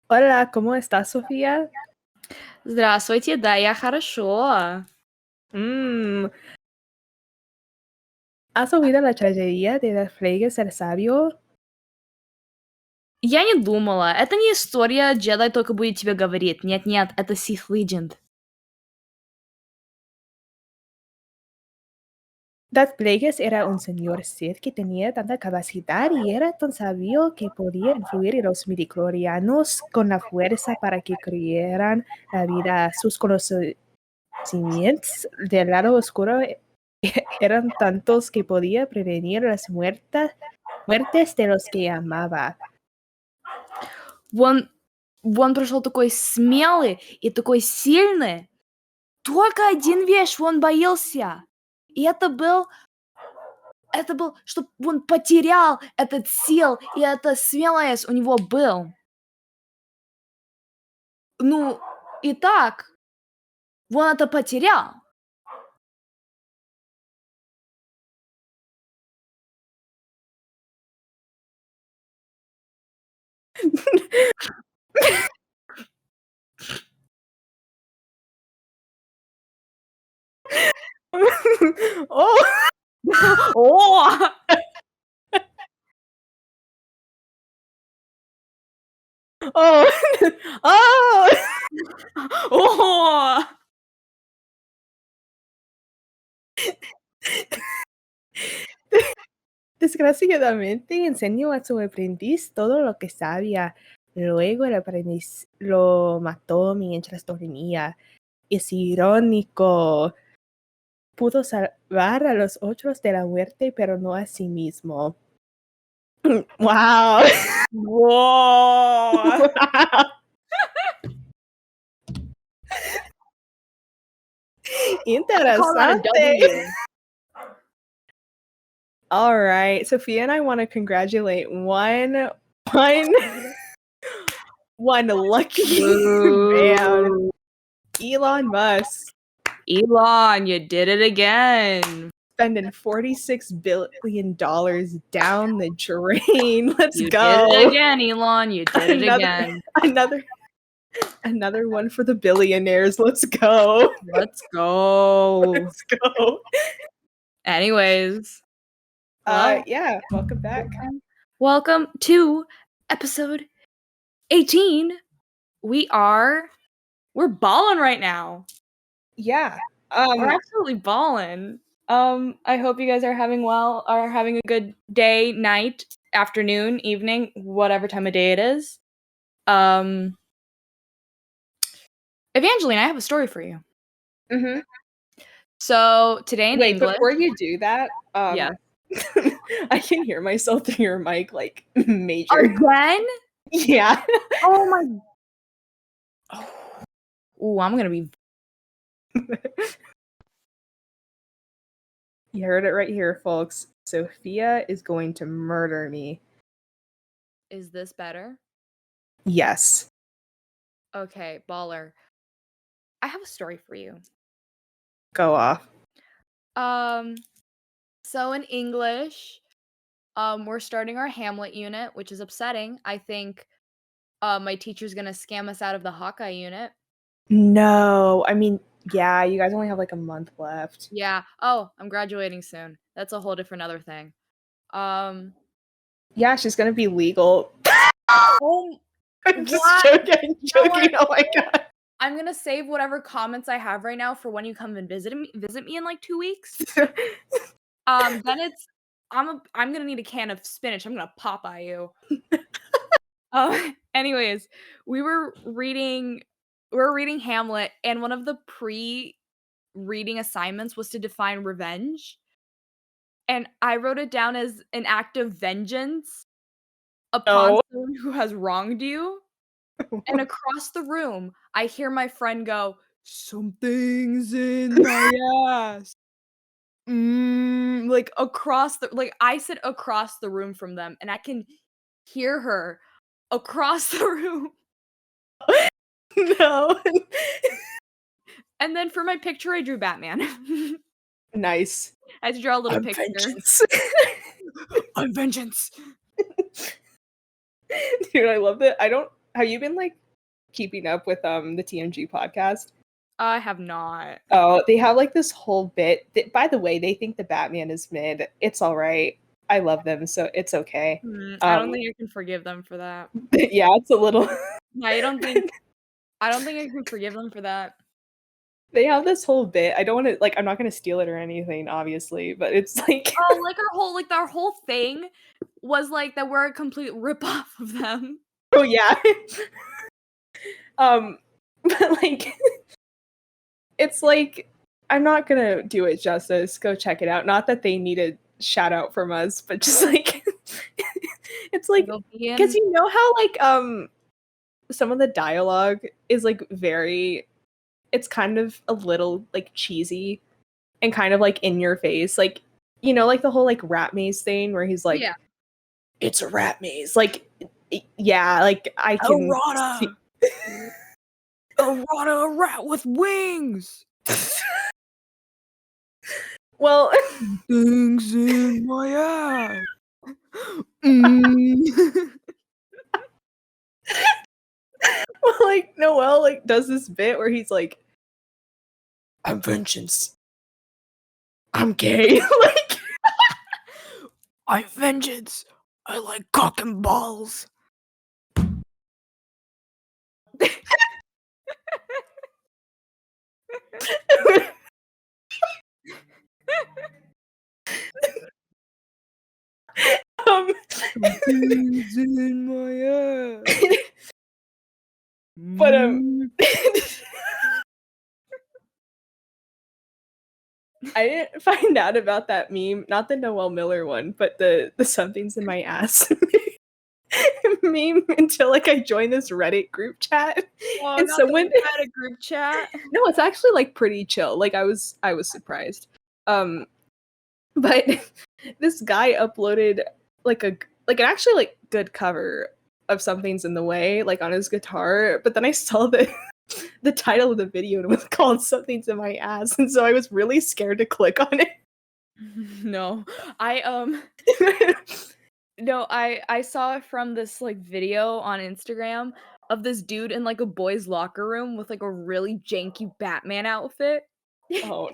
Hola, ¿cómo estás, Sofía? Здравствуйте, да, я хорошо. Mm, ¿Has oído la tragedia de las Fregas el Sabio? Я не думала. Это не история, Джедай только будет тебе говорить. Нет-нет, это Sith Legend. Darth Plagueis era un señor Sith que tenía tanta capacidad y era tan sabio que podía influir en los midichlorianos con la fuerza para que creyeran la vida. Sus conocimientos del lado oscuro eran tantos que podía prevenir las muertes de los que amaba. Он пришел такой смелый и такой сильный. Только один вещь он боялся. И это был, чтобы он потерял этот сил, и эта смелость у него был. Ну, и так, он это потерял. Oh! О! Oh! Oh! О! Desgraciadamente enseñó a su aprendiz todo lo que sabía. Luego el aprendiz lo mató mientras dormía. Es irónico. Pudo salvar a los otros de la muerte, pero no a sí mismo. ¡Wow! Wow! I call that a Interesante. W. All right, Sophia and I want to congratulate one lucky man, Elon Musk, Elon, you did it again. spending $46 billion down the drain. Let's You go. did it again, Elon. You did it again. Another one for the billionaires. Let's go. Let's go. Let's go. Anyways. Well, yeah, welcome back. Welcome to episode 18. We're balling right now. Yeah. We're absolutely balling. I hope you guys are having a good day, night, afternoon, evening, whatever time of day it is. Evangeline, I have a story for you. Mm-hmm. So today in English. Before you do that, yeah. I can hear myself through your mic, like, major. Again? Yeah. Oh my. Ooh, I'm gonna be. You heard it right here, folks. Sophia is going to murder me. Is this better? Yes. Okay, baller. I have a story for you. Go off. So in English, we're starting our Hamlet unit, which is upsetting. I think my teacher's gonna scam us out of the Hawkeye unit. No, I mean, yeah, you guys only have like a month left. Yeah. Oh, I'm graduating soon. That's a whole different other thing. Yeah, she's gonna be legal. Oh, I'm just joking. Oh my god. I'm gonna save whatever comments I have right now for when you come and visit me in like 2 weeks. Then I'm gonna need a can of spinach. I'm gonna Popeye you. Anyways, we're reading Hamlet, and one of the pre-reading assignments was to define revenge. And I wrote it down as an act of vengeance upon someone who has wronged you. And across the room, I hear my friend go, "Something's in my ass." Like I sit across the room from them, and I can hear her across the room. No. And then for my picture, I drew Batman. Nice. I had to draw a little picture. Vengeance. I'm vengeance. Dude, I love that. I don't have you been, like, keeping up with, the TMG podcast? I have not. Oh, they have, like, this whole bit that by the way, they think the Batman is mid. It's alright. I love them, so it's okay. I don't think I can forgive them for that. Yeah, it's a little Yeah, I don't think I can forgive them for that. They have this whole bit. I don't wanna like, I'm not gonna steal it or anything, obviously, but it's like Oh, like our whole thing was, like, that we're a complete rip-off of them. oh, yeah. Um, but, like, it's like I'm not gonna do it justice. Go check it out. Not that they need a shout out from us, but just, like, it's like It'll be because in you know how, like, some of the dialogue is, like, very it's kind of a little, like, cheesy and kind of, like, in your face, like, you know, like, the whole, like, rat maze thing where he's like, Yeah. "It's a rat maze." Like, yeah, like, I can see Errata! Errata, a rat with wings! well, Things in my ass. Mm. well, like, Noel, like, does this bit where he's like, "I'm vengeance. I'm gay." Like I'm vengeance. I like cock and balls. um, Things in my ass. but, Mm. I didn't find out about that meme, not the Noel Miller one, but the "something's in my ass" meme until, like, I joined this Reddit group chat, Oh, and not the someone Reddit group chat. no, it's actually, like, pretty chill, like, I was surprised. Um, but this guy uploaded, like, like, an actually, like, good cover of "Something's in the Way," like, on his guitar, but then I saw the title of the video, and it was called "Something's in My Ass," and so I was really scared to click on it. No. I no, I saw it from this, like, video on Instagram of this dude in, like, a boys' locker room with, like, a really janky Batman outfit. Oh.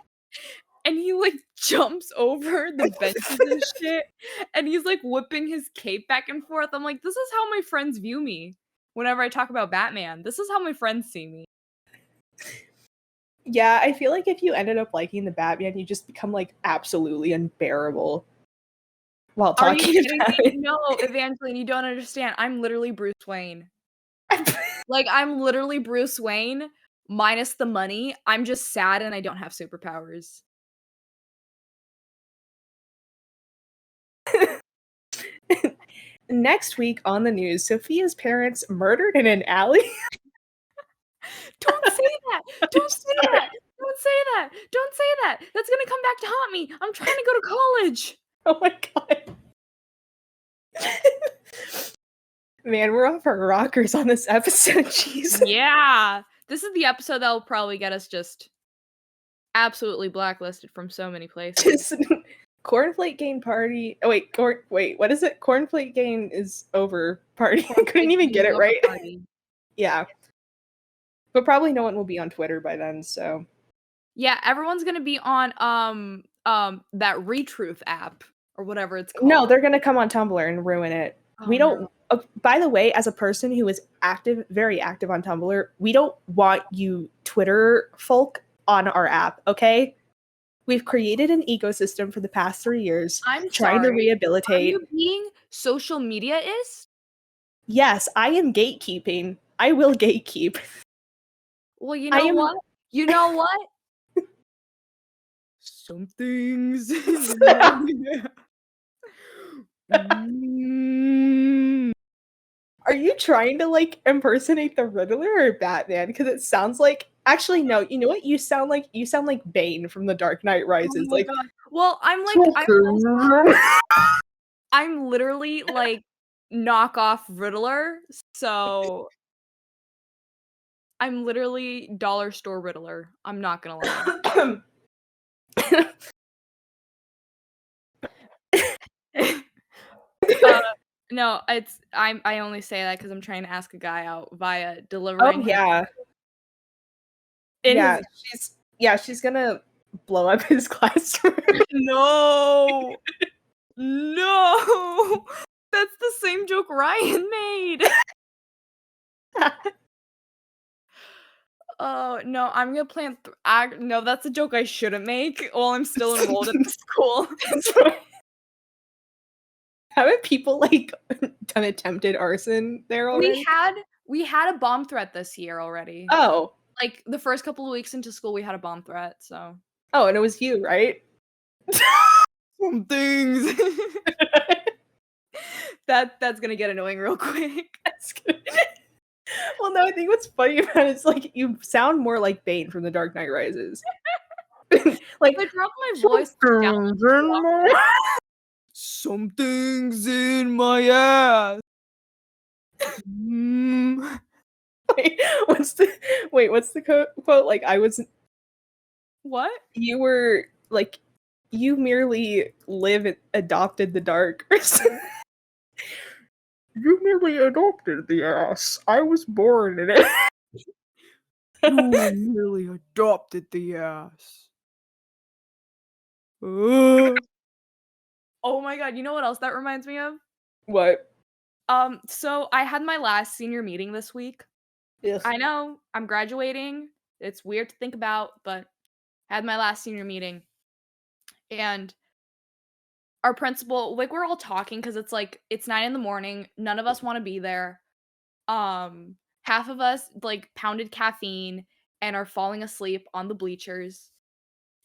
And he, like, jumps over the benches and shit, and he's, like, whipping his cape back and forth. I'm like, "This is how my friends view me whenever I talk about Batman. This is how my friends see me." Yeah, I feel like if you ended up liking the Batman, you just become, like, absolutely unbearable while Are you talking kidding about me? it. No, Evangeline, you don't understand. I'm literally Bruce Wayne. Like, I'm literally Bruce Wayne minus the money. I'm just sad and I don't have superpowers. Next week on the news, Sophia's parents murdered in an alley. Don't say that! I'm Don't say sorry. that! Don't say that! Don't say that! That's gonna come back to haunt me. I'm trying to go to college. Oh my god. Man, we're off our rockers on this episode, jeez. Yeah. This is the episode that will probably get us just absolutely blacklisted from so many places. Just cornflake gain party. Oh wait, what is it? Cornflake gain is over party. I couldn't even get it right. Yeah. But probably no one will be on Twitter by then, so Yeah, everyone's gonna be on, that Retruth app or whatever it's no, called. they're gonna come on Tumblr and ruin it. Oh, We no. don't by the way, as a person who is active, very active on Tumblr, we don't want you Twitter folk on our app, okay? We've created an ecosystem for the past 3 years I'm trying to sorry. Are rehabilitate. you being social media-ist? Yes, I am gatekeeping. I will gatekeep. Well, you I know am what? You know what? Some things in life. Mm. Are you trying to, like, impersonate the Riddler or Batman? Because it sounds like actually, no, you know what you sound like? You sound like Bane from The Dark Knight Oh Rises, my like, god. Well, I'm literally, like, knockoff Riddler, so I'm literally dollar store Riddler, I'm not gonna lie. Uh, No, I only say that because 'cause I'm trying to ask a guy out via Oh, delivering his yeah. in his She's gonna blow up his classroom. No! No! That's the same joke Ryan made. Oh, no, I'm gonna plan th I no, that's a joke I shouldn't make while I'm still enrolled at the school. So, haven't people, like, done attempted arson there We already? had we had a bomb threat this year already. Oh. Like, the first couple of weeks into school, we had a bomb threat, so Oh, and it was you, right? some things. That's gonna get annoying real quick. That's good. Well, no, I think what's funny about it is, like, you sound more like Bane from The Dark Knight Rises. If Like, I drop my voice down "Something's in my" Something's in my ass. Mm. Wait, what's the quote? Like, I was What? you were like, "You merely adopted the dark," or something. "You merely adopted the ass. I was born in it." You merely adopted the ass. Ugh. Oh my god, you know what else that reminds me of? What? So I had my last senior meeting this week. Ugh. I know, I'm graduating. It's weird to think about, but had my last senior meeting, and our principal, like, we're all talking because it's like it's 9 in the morning, none of us wanna be there. Half of us, like, pounded caffeine and are falling asleep on the bleachers,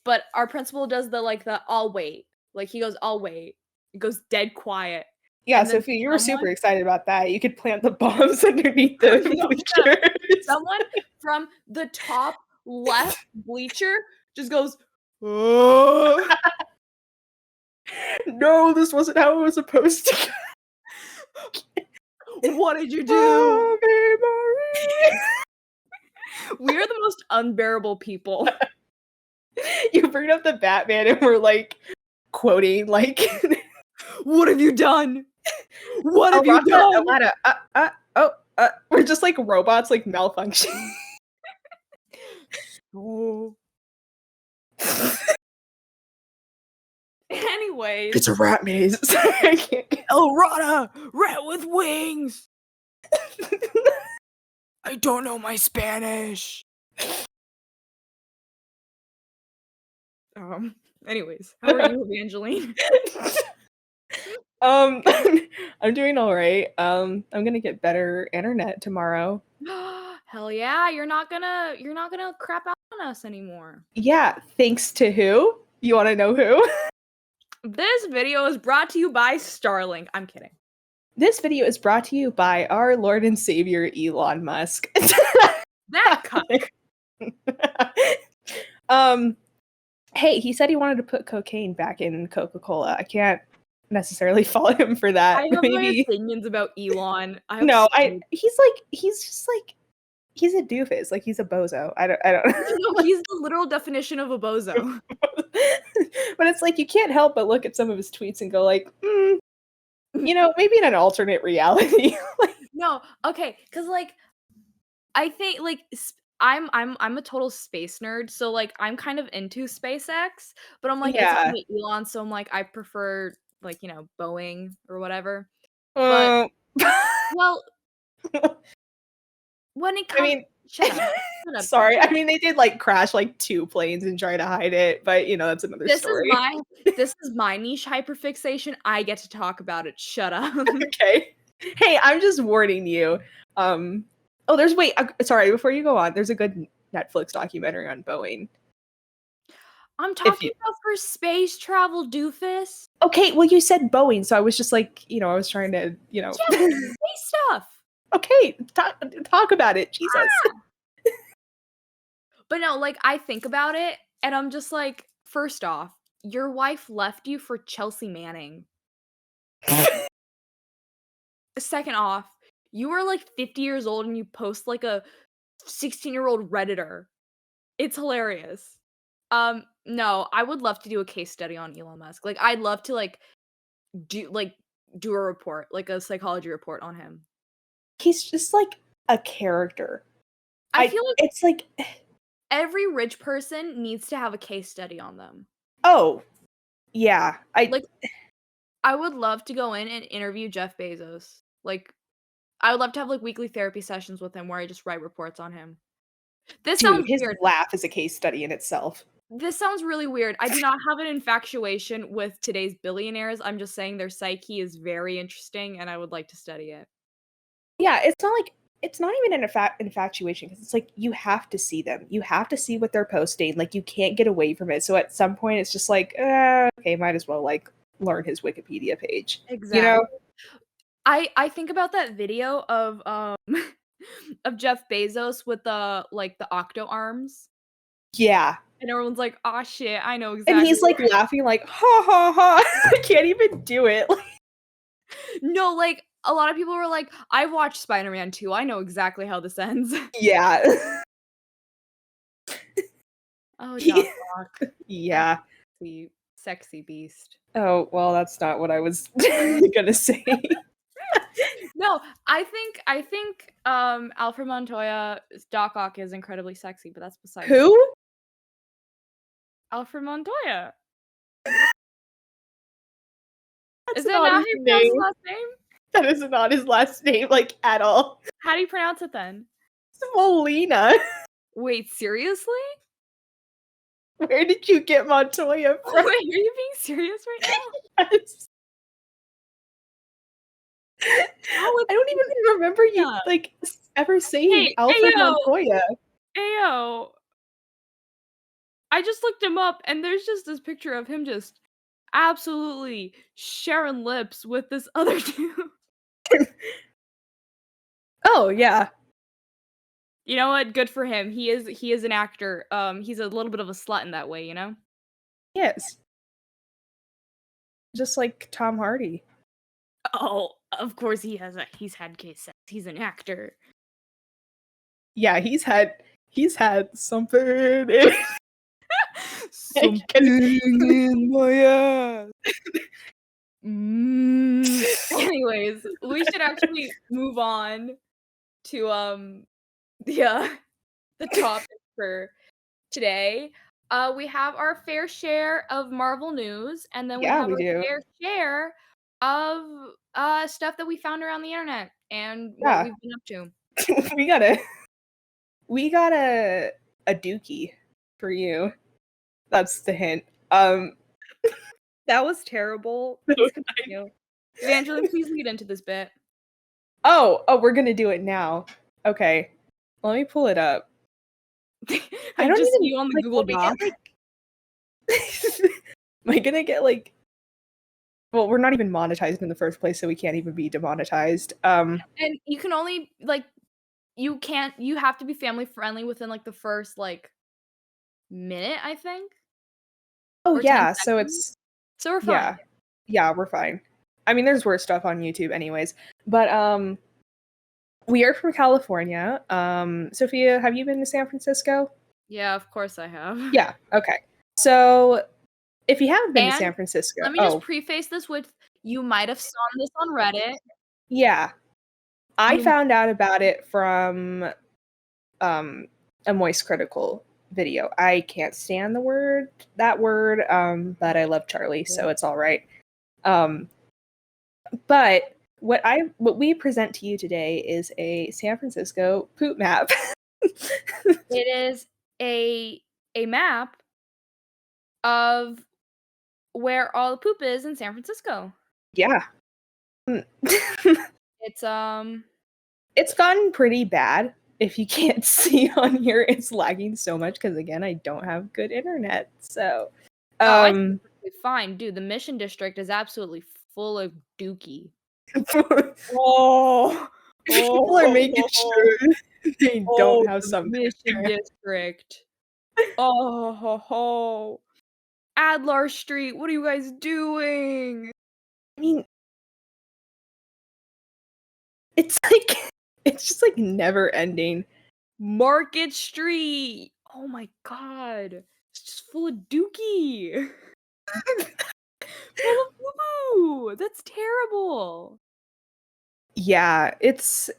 but our principal does the, "I'll wait." Like, he goes, "I'll wait." It goes dead quiet, Yeah, and then Sophie, you were super someone excited about that. You could plant the bombs underneath the no, shut up. bleachers. Someone from the top left bleacher just goes, "Oh." No, this wasn't how it was supposed to go. "What did you do?" Ave Maria. We are the most unbearable people. You bring up the Batman and we're, like, quoting, like, "What have you done? What have you Alrata, done?" Alana, oh, we're just like robots, like, malfunctioning. Oh. Anyways, It's a rat maze. Sorry, I can't get Elrata, rat with wings. I don't know my Spanish. Um, anyways, how are you, Evangeline? Um, I'm doing alright. I'm gonna get better internet tomorrow. Hell yeah, you're not gonna crap out on us anymore. Yeah, thanks to who? You wanna know who? This video is brought to you by Starlink. I'm kidding. This video is brought to you by our Lord and Savior, Elon Musk. That cuck. Um, hey, he said he wanted to put cocaine back in Coca-Cola. I can't necessarily fault him for that. I have my Maybe opinions about Elon. I have no, so he's just like he's a doofus, like he's a bozo. I don't no, he's the literal definition of a bozo. But it's like you can't help but look at some of his tweets and go like, maybe in an alternate reality. Like, No, okay, because like I think like I'm a total space nerd, so like I'm kind of into SpaceX, but I'm like it's yeah. owned by Elon, so I'm like I prefer like Boeing or whatever. But Uh, well, when it I comes, mean, shut up, shut up, sorry. shut I up. mean, they did like crash like 2 planes and try to hide it, but that's another This is story. my this is my niche hyperfixation. I get to talk about it. Shut up. Okay. Hey, I'm just warning you. Um, oh, sorry, before you go on, there's a good Netflix documentary on Boeing. I'm If talking you about for space travel, doofus. Okay, well, you said Boeing, so I was just like, I was trying to, Yeah, for space stuff. okay, talk about it, Jesus. But no, like, I think about it, and I'm just like, first off, your wife left you for Chelsea Manning. Second off, you are, like, 50 years old and you post, like, a 16-year-old Redditor. It's hilarious. No, I would love to do a case study on Elon Musk. Like, I'd love to, like, do like, do a report, like a psychology report on him. He's just like a character. I feel like It's like every rich person needs to have a case study on them. oh, yeah. Like, I would love to go in and interview Jeff Bezos. Like, I would love to have, like, weekly therapy sessions with him where I just write reports on him. This dude, sounds his weird. laugh is a case study in itself. This sounds really weird. I do not have an infatuation with today's billionaires. I'm just saying their psyche is very interesting, and I would like to study it. Yeah, it's not even an infatuation because it's like you have to see them. You have to see what they're posting. Like you can't get away from it. So at some point, it's just like, okay, might as well like learn his Wikipedia page. Exactly. You know? I think about that video of of Jeff Bezos with the like the octo arms, Yeah. and everyone's like, "Oh shit, I know And exactly." he's like laughing, like, ha ha ha. I can't even do it. No, like a lot of people were like, "I watched Spider-Man 2. I know exactly how this ends." Yeah. Oh, Doc Ock. Yeah. Sweet, sexy beast. Oh, well, that's not what I was gonna say. No, I think Alfred Montoya's Doc Ock is incredibly sexy, but that's besides Who? Alfred Montoya. That's Is that not not his how you pronounce his name. last name? That is not his last name, like, at all. How do you pronounce it then? It's Molina. Wait, seriously? Where did you get Montoya Wait, from? are you being serious right now? Yes. How would I don't even remember you, yeah. like, ever saying Hey, Alfred Ayo! Montoya. Ayo! I just looked him up, and there's just this picture of him just absolutely sharing lips with this other dude. Oh, yeah. You know what? Good for him. He is an actor. He's a little bit of a slut in that way, you know? Yes. Just like Tom Hardy. Oh, of course he's had case sex. He's an actor. Yeah, he's had something in Something in my ass. Anyways, we should actually move on to the topic for today. We have our fair share of Marvel news, and then we Yeah, have we our do. fair share of stuff that we found around the internet and what Yeah. we've been up to. we got a dookie for you. That's the hint. That was terrible. Please continue. Evangeline, please lead into this bit. Oh, we're gonna do it now. Okay. Let me pull it up. I don't just see even you on the like, Google will we get, Doc. Am I gonna get like well, we're not even monetized in the first place, so we can't even be demonetized. And you can only like you have to be family friendly within like the first like minute, I think. Oh Or 10 yeah, so seconds. it's So we're yeah. fine. Yeah, we're fine. I mean, there's worse stuff on YouTube anyways. But we are from California. Sophia, have you been to San Francisco? Yeah, of course I have. Yeah, okay. So if you haven't been to And San Francisco, let me just preface this with you might have saw this on Reddit. yeah. I You found out about it from a Moist Critical video. I can't stand that word, but I love Charlie, so it's all right. But what we present to you today is a San Francisco poop map. it is a map of where all the poop is in San Francisco. Yeah. It's It's gotten pretty bad. If you can't see on here, it's lagging so much because again, I don't have good internet. So, I think it's fine, dude. The Mission District is absolutely full of dookie. Oh, people are making sure they don't have the something. Mission District. Oh, ho, ho. Adler Street, what are you guys doing? I mean, it's like it's just like never ending. Market Street. Oh my god. It's just full of dookie. full of boo-boo. That's terrible. Yeah, it's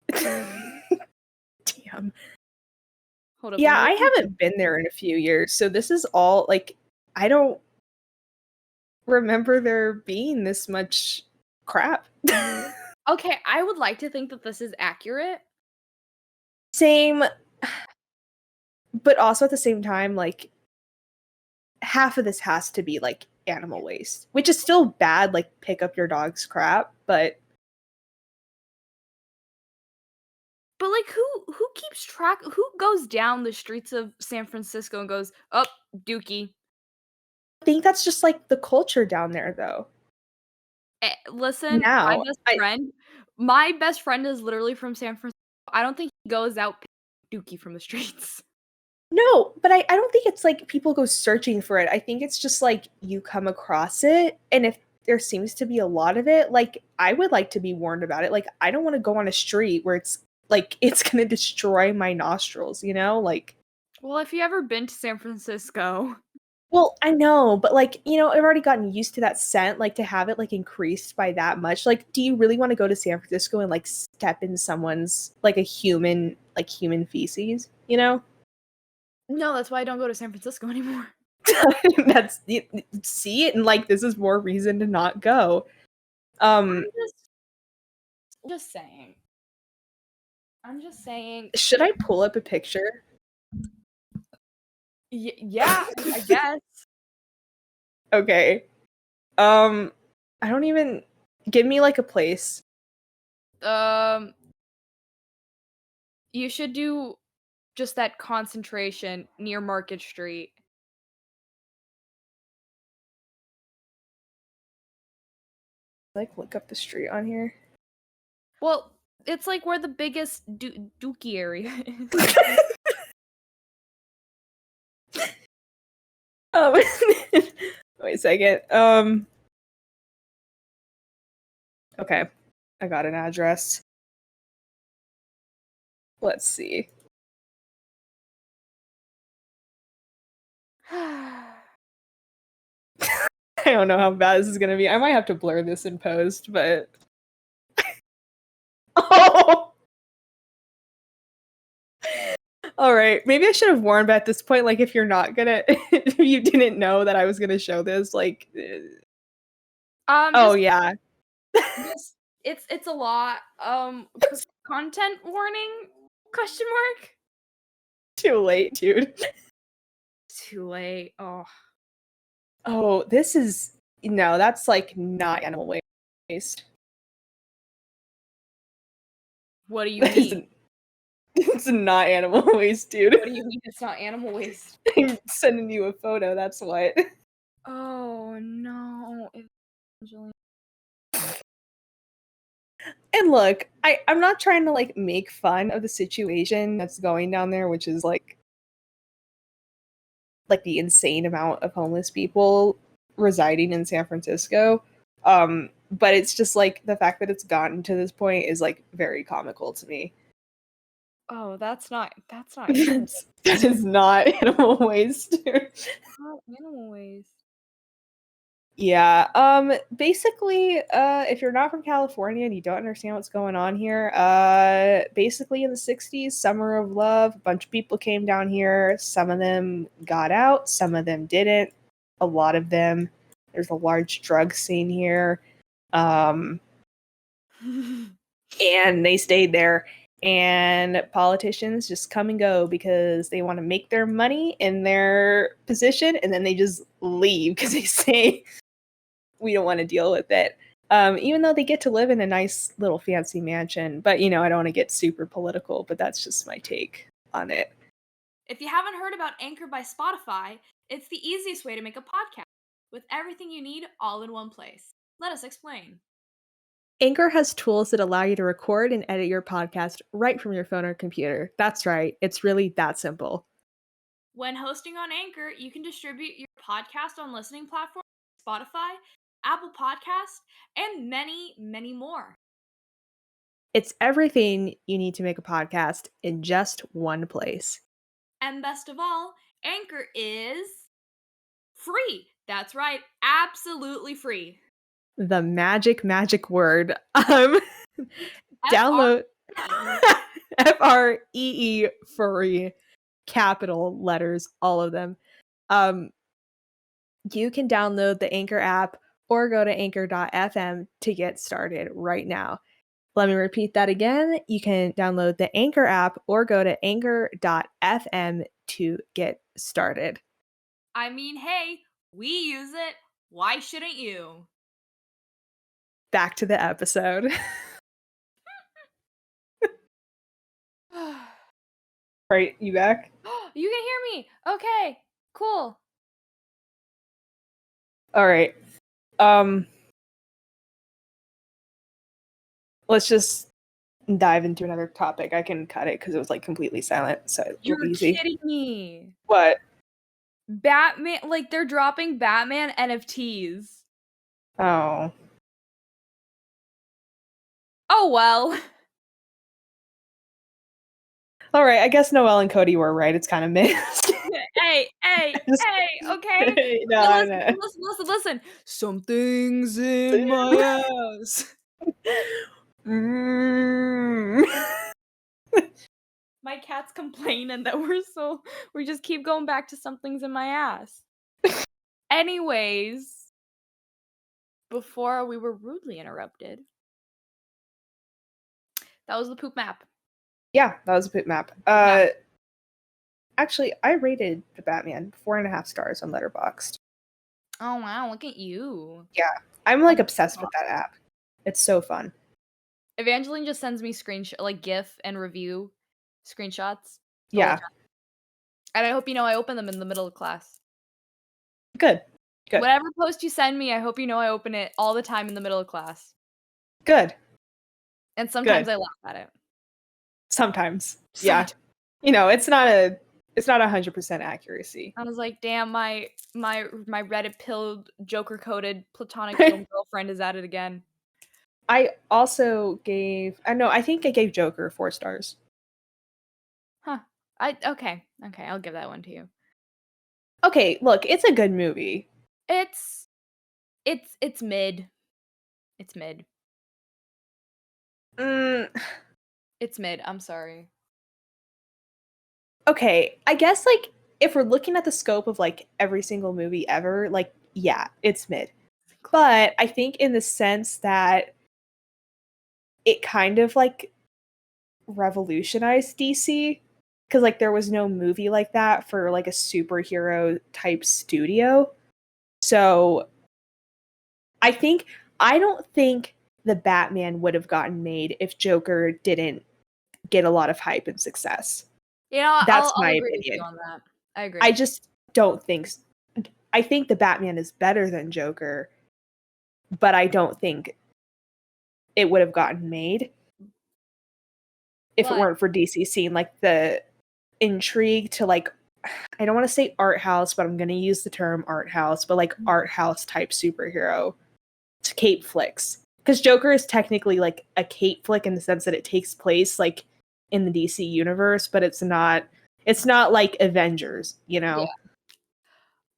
damn. Hold up, Yeah, I'm I looking. haven't been there in a few years, so this is all like I don't remember there being this much crap. Okay, I would like to think that this is accurate. Same, but also at the same time, like half of this has to be like animal waste, which is still bad, like pick up your dog's crap, but But, like, who keeps track who goes down the streets of San Francisco and goes, "Up, dookie." I think that's just like the culture down there though. Listen, Now, I my best friend is literally from San Francisco. I don't think he goes out picking dookie from the streets. no, but I don't think it's like people go searching for it. I think it's just like you come across it, and if there seems to be a lot of it, like I would like to be warned about it. Like I don't want to go on a street where it's like it's gonna destroy my nostrils, you know? Like, Well, if you ever been to San Francisco. well, I know, but like, you know, I've already gotten used to that scent, like to have it like increased by that much. Like, do you really want to go to San Francisco and like step in someone's like a human, like human feces, you know? No, that's why I don't go to San Francisco anymore. That's see it and like this is more reason to not go. I'm Um, just saying. I'm just saying. should I pull up a picture? Yeah, I guess. Okay. I don't even give me like a place. Um, you should do just that concentration near Market Street. Like look up the street on here. Well, it's like where the biggest dookie area is. Um, wait a second. Okay, I got an address. Let's see. I don't know how bad this is gonna be. I might have to blur this in post, but oh. All right, maybe I should have warned at this point. Like, if you're not gonna, if you didn't know that I was gonna show this, like, oh Just yeah, just it's a lot. Content warning? Question mark? too late, dude. Too late. Oh, Oh, this is no, that's like not animal waste. what do you That mean? isn't. It's not animal waste, dude. What do you mean it's not animal waste? I'm sending you a photo. That's what. Oh no, Evangeline. And look, I'm not trying to like make fun of the situation that's going down there, which is like the insane amount of homeless people residing in San Francisco. But it's just like the fact that it's gotten to this point is like very comical to me. Oh, that's not animal That is not animal waste. not animal waste. Yeah. Basically, if you're not from California and you don't understand what's going on here, basically in the 60s, summer of love, a bunch of people came down here. Some of them got out, some of them didn't. A lot of them, there's a large drug scene here. Um, and they stayed there. And politicians just come and go because they want to make their money in their position, and then they just leave because they say we don't want to deal with it. Even though they get to live in a nice little fancy mansion. But, you know, I don't want to get super political, but that's just my take on it. If you haven't heard about Anchor by Spotify, it's the easiest way to make a podcast with everything you need all in one place. Let us explain. Anchor has tools that allow you to record and edit your podcast right from your phone or computer. That's right, it's really that simple. When hosting on Anchor, you can distribute your podcast on listening platforms like Spotify, Apple Podcasts, and many, many more. It's everything you need to make a podcast in just one place. And best of all, Anchor is free. That's right. Absolutely free. The magic word. FR. Download FREE, free, capital letters, all of them. You can download the Anchor app or go to anchor.fm to get started right now. Let me repeat that again. You can download the Anchor app or go to anchor.fm to get started. I mean, hey, we use it. Why shouldn't you? Back to the episode. Right, you back? You can hear me. Okay, cool. All right. Let's just dive into another topic. I can cut it because it was like completely silent, so it'll be You're easy. kidding me. What? Batman, like they're dropping Batman NFTs. Oh. Oh well. All right, I guess Noelle and Cody were right. It's kind of mixed. Hey, okay. No, But I listen, know. listen. Something's in my ass. My cat's complaining that we just keep going back to something's in my ass. Anyways, before we were rudely interrupted, that was the poop map. Yeah, that was a poop map. Yeah. Actually, I rated the Batman 4.5 stars on Letterboxd. Oh wow, look at you. Yeah, I'm like obsessed with that app. It's so fun. Evangeline just sends me like GIF and review screenshots the whole Yeah, time. And I hope you know I open them in the middle of class. good. Whatever post you send me, I hope you know I open it all the time in the middle of class. Good. And sometimes I laugh at it. Sometimes. Yeah. You know, it's not 100% accuracy. I was like, damn, my Reddit pilled Joker coded platonic film girlfriend is at it again. I also gave I think I gave Joker 4 stars. Huh. Okay, I'll give that one to you. Okay, look, it's a good movie. It's mid. It's mid. It's mid. I'm sorry. Okay, I guess like if we're looking at the scope of like every single movie ever, like yeah, it's mid. But I think in the sense that it kind of like revolutionized DC because like there was no movie like that for like a superhero type studio. So I don't think the Batman would have gotten made if Joker didn't get a lot of hype and success. You know, That's I'll my agree with you opinion. on that. I agree. I just don't think I think the Batman is better than Joker, but I don't think it would have gotten made if it weren't for DC seeing like the intrigue to like I don't want to say art house, but I'm going to use the term art house, but like art house type superhero to cape flicks. Because Joker is technically like a cape flick in the sense that it takes place like in the DC universe, but it's not like Avengers, you know?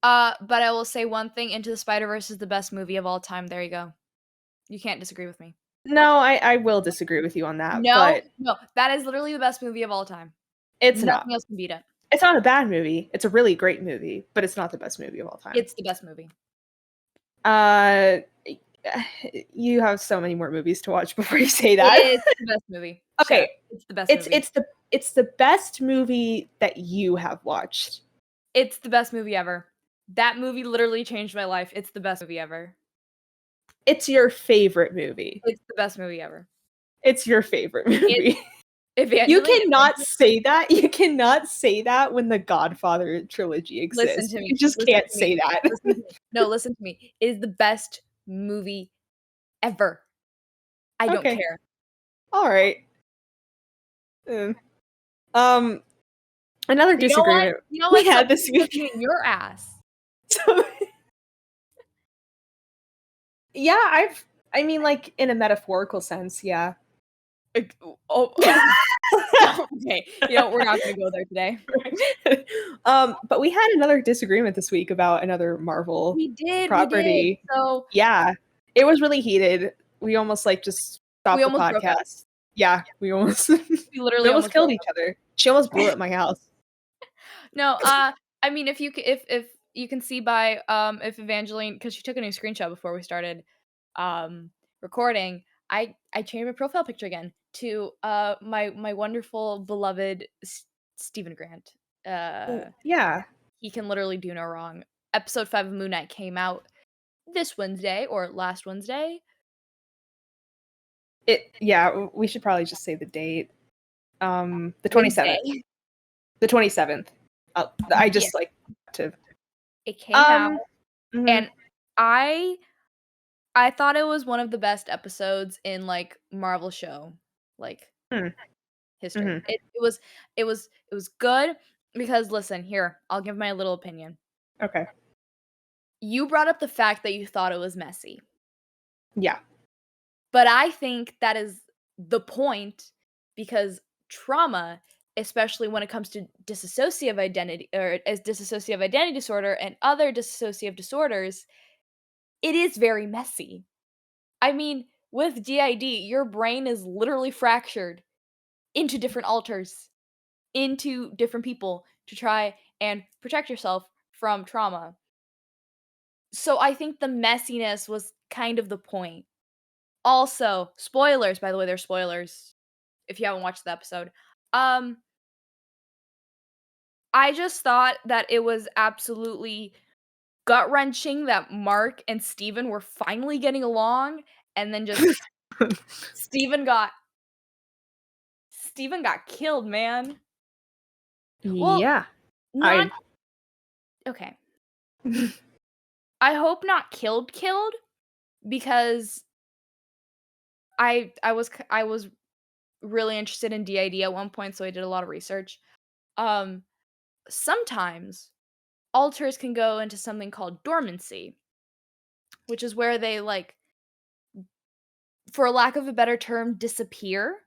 Yeah. But I will say one thing, Into the Spider-Verse is the best movie of all time. There you go. You can't disagree with me. No, I will disagree with you on that, No, but that is literally the best movie of all time. it's Nothing not. else can beat it. It's not a bad movie. It's a really great movie, but it's not the best movie of all time. It's the best movie. You have so many more movies to watch before you say that. It's the best movie. Okay, it's the best movie. It's the best movie that you have watched. It's the best movie ever. That movie literally changed my life. It's the best movie ever. It's your favorite movie. It's the best movie ever. It's your favorite movie. You cannot say that. You cannot say that when the Godfather trilogy exists. Listen to me. You just can't say that. No, listen to me. It is the best movie ever. I don't care. All right. Another disagreement we had this week. In your ass. So, yeah, I mean, like in a metaphorical sense, yeah. Okay, you know we're not gonna go there today. But we had another disagreement this week about another Marvel We did. property. So Yeah, it was really heated. We almost like just we stopped the almost broke up. podcast. Yeah, we almost We we literally almost almost broke killed each other. She almost blew up my house. No, I mean, if you can see by, if Evangeline, because she took a new screenshot before we started, recording, I changed my profile picture again to, my wonderful beloved Stephen Grant. Yeah, He can literally do no wrong. Episode 5 of Moon Knight came out this Wednesday or last Wednesday. yeah. We should probably just say the date. The 27th. Wednesday. The 27th. I Yeah, just like to. it came out, Mhm. and I thought it was one of the best episodes in, like, Marvel show, like, Mm, history. mhm. It was good because listen, here, I'll give my little opinion. Okay. You brought up the fact that you thought it was messy, Yeah. but I think that is the point because trauma, especially when it comes to dissociative identity or as dissociative identity disorder and other dissociative disorders, it is very messy. I mean, with DID, your brain is literally fractured into different alters, into different people to try and protect yourself from trauma. So I think the messiness was kind of the point. Also, spoilers, by the way, there's spoilers if you haven't watched the episode. Um I just thought that it was absolutely gut-wrenching that Mark and Steven were finally getting along and then just Steven got Steven got killed, man. Well, Yeah. not I. okay. I hope not killed because I was really interested in DID at one point, so I did a lot of research. Um, Sometimes alters can go into something called dormancy, which is where they like, for lack of a better term, disappear.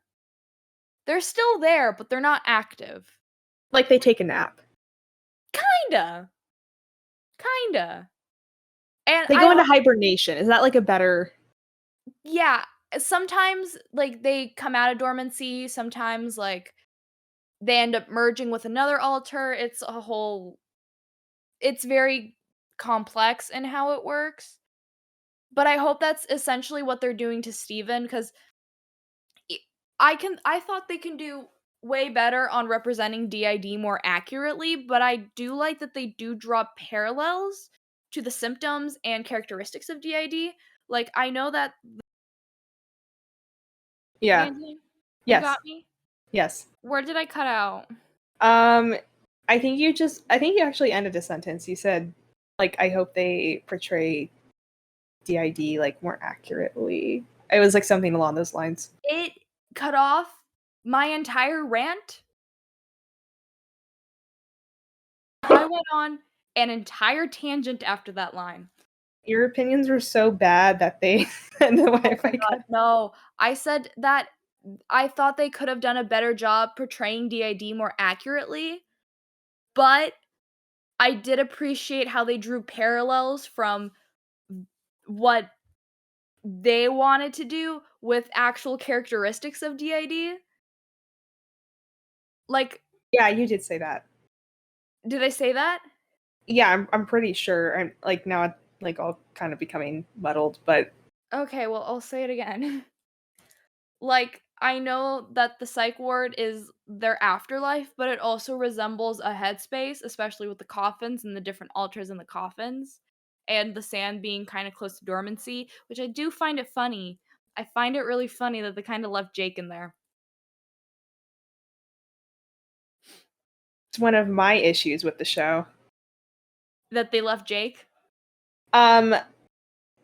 They're still there, but they're not active. Like they take a nap. Kinda, kinda. And They I go into hope, hibernation. Is that like a better? yeah. Sometimes like they come out of dormancy. Sometimes like they end up merging with another alter. It's very complex in how it works. But I hope that's essentially what they're doing to Steven, 'cause I thought they can do way better on representing DID more accurately, but I do like that they do draw parallels to the symptoms and characteristics of DID. Like, I know that Yeah. Evangeline, you got Yes. me? Yes. Where did I cut out? Um, I think you actually ended a sentence. You said, like, I hope they portray DID like more accurately. It was like something along those lines. It cut off my entire rant. I went on an entire tangent after that line. Your opinions were so bad that they and the Oh my Wi-Fi god, cut. no. I said that I thought they could have done a better job portraying DID more accurately, but I did appreciate how they drew parallels from what they wanted to do with actual characteristics of DID. Like, Yeah, you did say that. did I say that? Yeah, I'm pretty sure. I'm like now it's like all kind of becoming muddled, but Okay, well, I'll say it again. Like, I know that the psych ward is their afterlife, but it also resembles a headspace, especially with the coffins and the different altars in the coffins, and the sand being kind of close to dormancy, which I do find it funny. I find it really funny that they kind of left Jake in there. it's one of my issues with the show. That they left Jake? Um,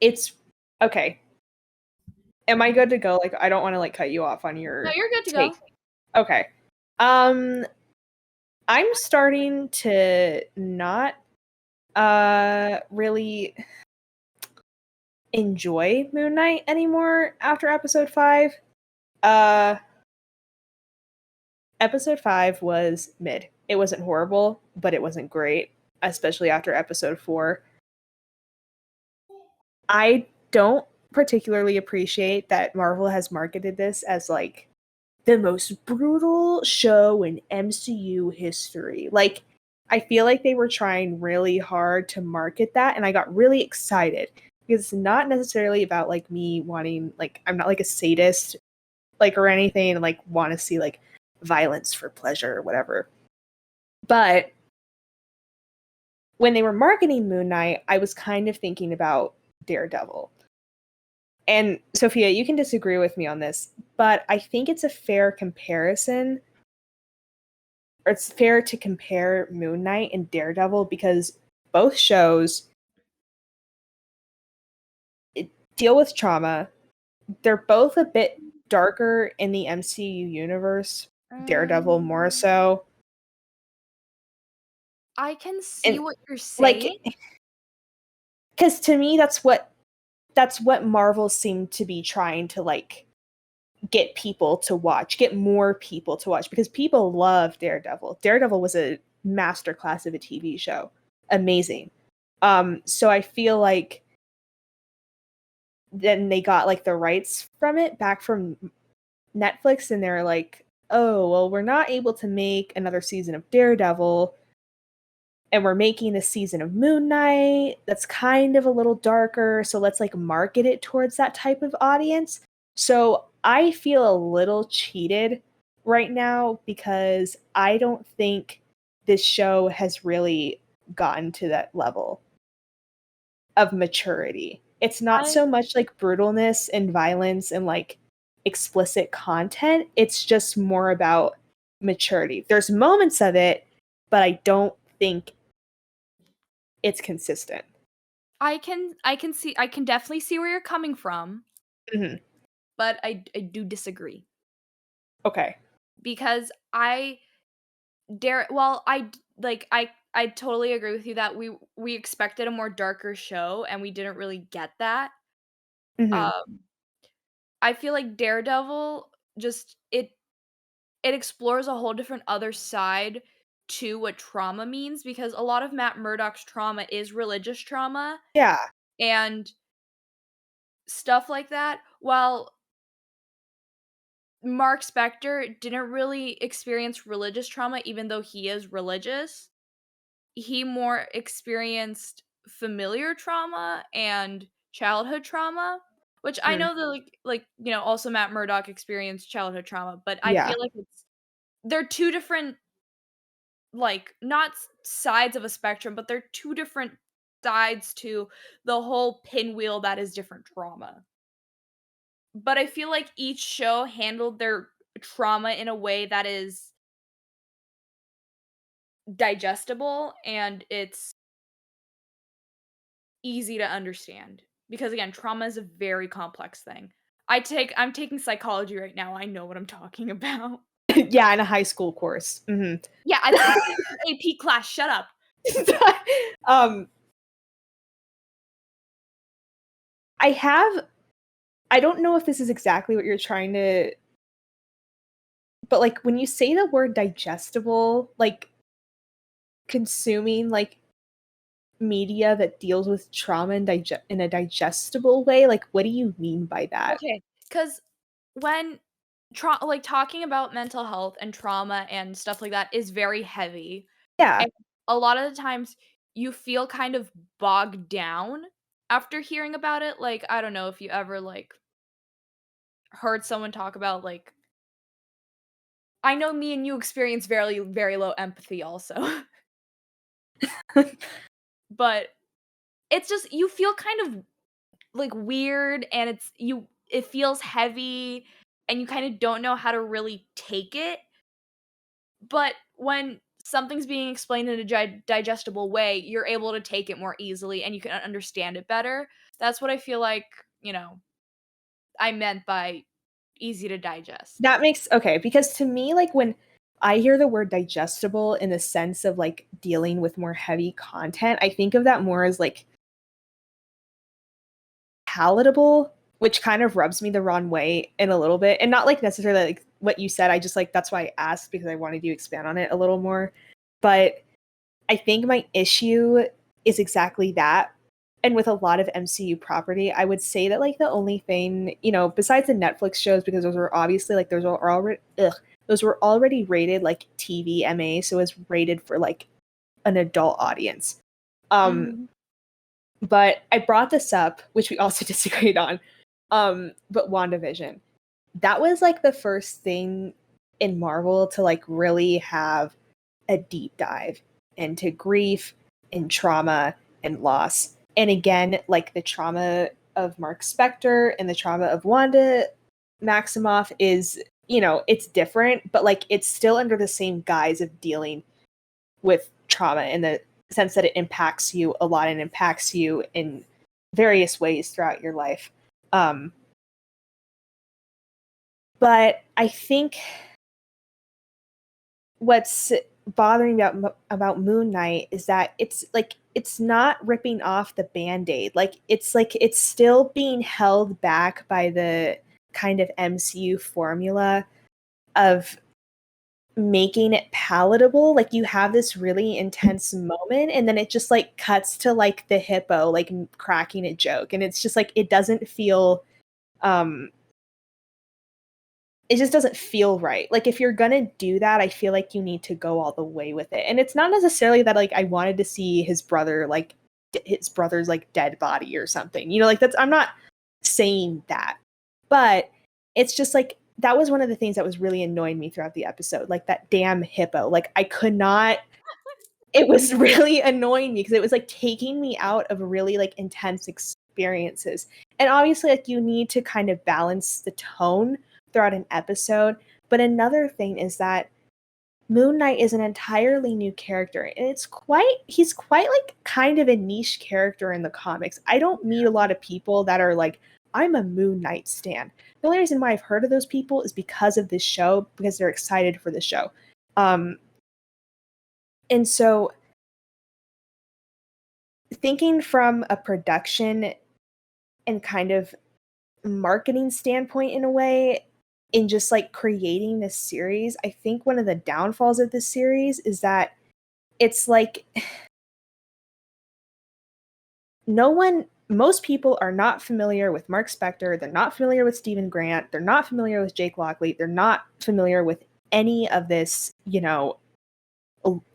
it's okay. Am I good to go? Like, I don't want to like cut you off on No, your you're good to take. go. Okay. Um, I'm starting to not really enjoy Moon Knight anymore after episode 5. Uh Episode 5 was mid. It wasn't horrible, but it wasn't great, especially after episode 4. I don't particularly appreciate that Marvel has marketed this as like the most brutal show in MCU history. Like, I feel like they were trying really hard to market that, and I got really excited because it's not necessarily about like me wanting, like, I'm not like a sadist, like, or anything, and like want to see like violence for pleasure or whatever. But when they were marketing Moon Knight, I was kind of thinking about Daredevil. And Sophia, you can disagree with me on this, but I think it's a fair comparison, or it's fair to compare Moon Knight and Daredevil because both shows deal with trauma. They're both a bit darker in the MCU universe, Daredevil more Um, so. I can see And what you're like, saying. because to me that's what Marvel seemed to be trying to like get people to watch, get more people to watch, because people love Daredevil. Daredevil was a masterclass of a TV show. Amazing. So I feel like then they got like the rights from it back from Netflix, and they're like, oh, well, we're not able to make another season of Daredevil, and we're making a season of Moon Knight that's kind of a little darker, so let's like market it towards that type of audience. So I feel a little cheated right now because I don't think this show has really gotten to that level of maturity. It's not I so much like brutalness and violence and like explicit content. It's just more about maturity. There's moments of it, but I don't think it's consistent. I can definitely see where you're coming from, Mhm. but I do disagree Okay. because I dare well I totally agree with you that we expected a more darker show and we didn't really get that. Mhm. Um I feel like Daredevil just it explores a whole different other side to what trauma means because a lot of Matt Murdock's trauma is religious trauma Yeah. and stuff like that. While Mark Spector didn't really experience religious trauma even though he is religious. He more experienced familiar trauma and childhood trauma, which I Mm. know that also Matt Murdock experienced childhood trauma, but I Yeah. feel like they're two different not sides of a spectrum, but they're two different sides to the whole pinwheel that is different trauma. But I feel like each show handled their trauma in a way that is digestible and it's easy to understand. Because again, trauma is a very complex thing. I'm taking psychology right now. I know what I'm talking about. Yeah, in a high school course. Mhm. Yeah, it's an AP class. Shut up. um I have I don't know if this is exactly what you're trying to, but like when you say the word digestible, like consuming like media that deals with trauma and in a digestible way, like what do you mean by that? Okay, because when talking about mental health and trauma and stuff like that is very heavy, Yeah. and a lot of the times you feel kind of bogged down after hearing about it. Like, I don't know if you ever heard someone talk about I know me and you experience very, very low empathy also. But it's just you feel kind of, weird and it feels heavy and you kinda don't know how to really take it, but when something's being explained in a digestible way, you're able to take it more easily and you can understand it better. That's what I feel like, you know, I meant by easy to digest. That makes okay, because to me, like when I hear the word digestible in the sense of like dealing with more heavy content, I think of that more as like palatable, which kind of rubs me the wrong way in a little bit. And not like necessarily like what you said. I just like that's why I asked because I wanted you to expand on it a little more. But I think my issue is exactly that. And with a lot of MCU property, I would say that like the only thing, besides the Netflix shows, because those were obviously like those were already rated like TVMA, so it's rated for like an adult audience. Mhm. But I brought this up, which we also disagreed on. But WandaVision. That was like the first thing in Marvel to like really have a deep dive into grief and trauma and loss. And again, like the trauma of Mark Spector and the trauma of Wanda Maximoff is, it's different, but like it's still under the same guise of dealing with trauma in the sense that it impacts you a lot and impacts you in various ways throughout your life. But I think what's bothering about Moon Knight is that it's not ripping off the Band-Aid. Like it's still being held back by the kind of MCU formula of making it palatable. Like you have this really intense moment and then it just like cuts to like the hippo like cracking a joke, and it's just like it doesn't feel it just doesn't feel right. Like if you're gonna do that, I feel like you need to go all the way with it. And it's not necessarily that like I wanted to see his brother like his brother's like dead body or something. Like that's, I'm not saying that. But it's just like that was one of the things that was really annoying me throughout the episode. Like that damn hippo. Like I could not, it was really annoying me because it was like taking me out of really like intense experiences. And obviously like you need to kind of balance the tone throughout an episode. But another thing is that Moon Knight is an entirely new character, and he's quite like kind of a niche character in the comics. I don't meet a lot of people that are like, I'm a Moon Knight stan. The only reason why I've heard of those people is because of this show, because they're excited for the show. And so thinking from a production and kind of marketing standpoint in a way, in just like creating this series, I think one of the downfalls of this series is that it's like most people are not familiar with Mark Spector, they're not familiar with Stephen Grant, they're not familiar with Jake Lockley, they're not familiar with any of this,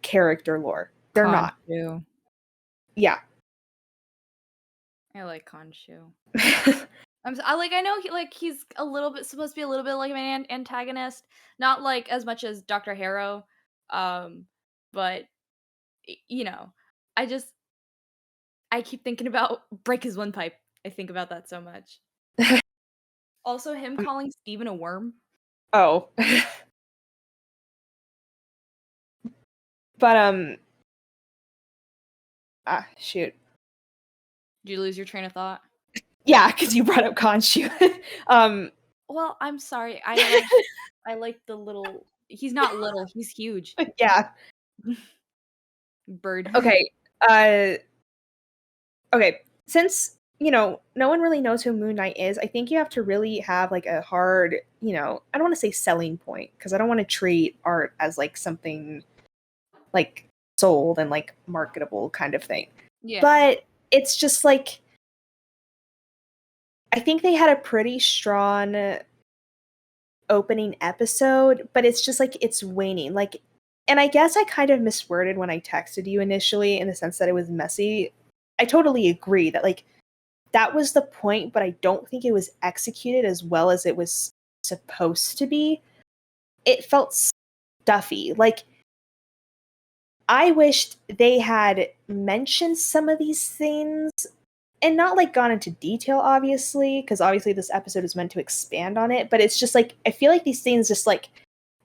character lore. They're not. Khonshu. Yeah. I like Khonshu. I know he's a little bit supposed to be a little bit like an antagonist, not like as much as Dr. Harrow, but I just I keep thinking about break his windpipe. I think about that so much. Also, him calling Steven a worm. Oh. But shoot. Did you lose your train of thought? Yeah, because you brought up Khonshu. Well, I'm sorry. I like the little. He's not little. He's huge. Yeah. Bird. Okay. Okay. Since no one really knows who Moon Knight is, I think you have to really have like a hard, I don't want to say selling point because I don't want to treat art as like something like sold and like marketable kind of thing. Yeah. But it's just like I think they had a pretty strong opening episode, but it's just like it's waning. Like, and I guess I kind of misworded when I texted you initially in the sense that it was messy. I totally agree that like that was the point, but I don't think it was executed as well as it was supposed to be. It felt stuffy. Like I wished they had mentioned some of these things and not like gone into detail, obviously, because obviously this episode is meant to expand on it, but it's just like I feel like these things just like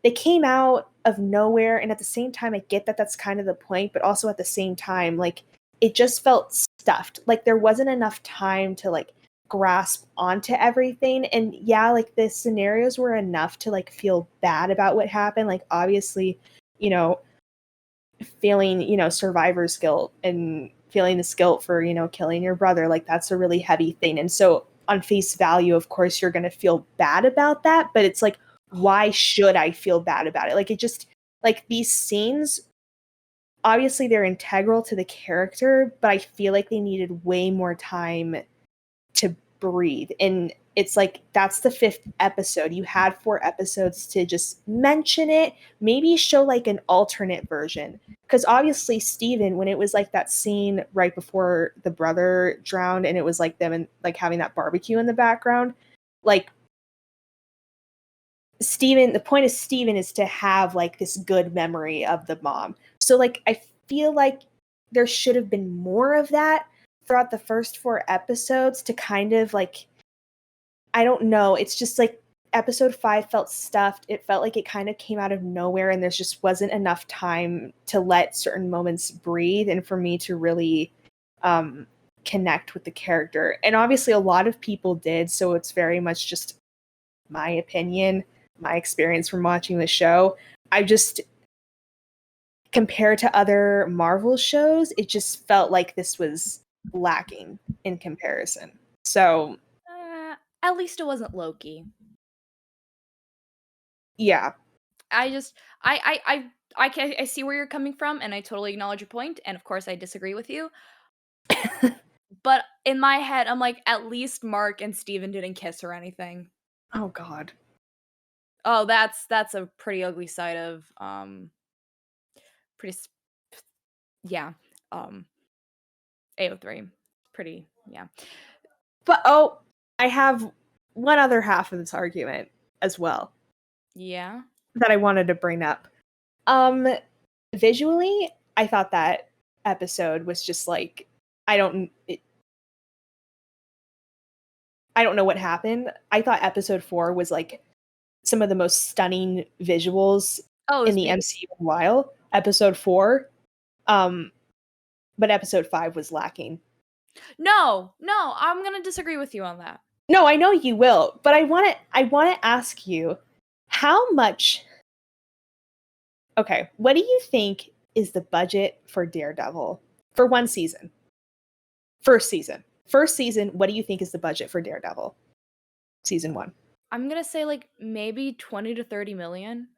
they came out of nowhere, and at the same time I get that that's kind of the point, but also at the same time like it just felt stuffed. Like there wasn't enough time to like grasp onto everything. And yeah, like the scenarios were enough to like feel bad about what happened. Like obviously, you know, feeling, survivor's guilt and feeling this guilt for, killing your brother, like that's a really heavy thing. And so on face value, of course, you're going to feel bad about that. But it's like, why should I feel bad about it? Like it just, like these scenes obviously they're integral to the character, but I feel like they needed way more time to breathe. And it's like that's the 5th episode. You had 4 episodes to just mention it, maybe show like an alternate version. Because obviously Steven, when it was like that scene right before the brother drowned and it was like them and like having that barbecue in the background, like Steven, the point of Steven is to have like this good memory of the mom. So like I feel like there should have been more of that throughout the first 4 episodes to kind of like, I don't know, it's just like episode 5 felt stuffed. It felt like it kind of came out of nowhere and there just wasn't enough time to let certain moments breathe and for me to really connect with the character. And obviously a lot of people did, so it's very much just my opinion, my experience from watching the show. I just, compared to other Marvel shows, it just felt like this was lacking in comparison. So, At least it wasn't Loki. yeah. I just I see where you're coming from, and I totally acknowledge your point, and of course I disagree with you. But in my head, I'm like, at least Mark and Steven didn't kiss or anything. Oh God. Oh, that's a pretty ugly side of pretty yeah, um AO3. Pretty, yeah. But oh, I have one other half of this argument as well Yeah. that I wanted to bring up. Um Visually, I thought that episode was just like I don't know what happened. I thought episode 4 was like some of the most stunning visuals Oh, it in was the beautiful. MCU in a while. Episode 4, um, but episode 5 was lacking. No, I'm gonna disagree with you on that. No, I know you will, but I want to ask you how much. Okay, what do you think is the budget for Daredevil for one season? First season. First season, what do you think is the budget for Daredevil? Season 1. I'm gonna say like maybe 20 to 30 million.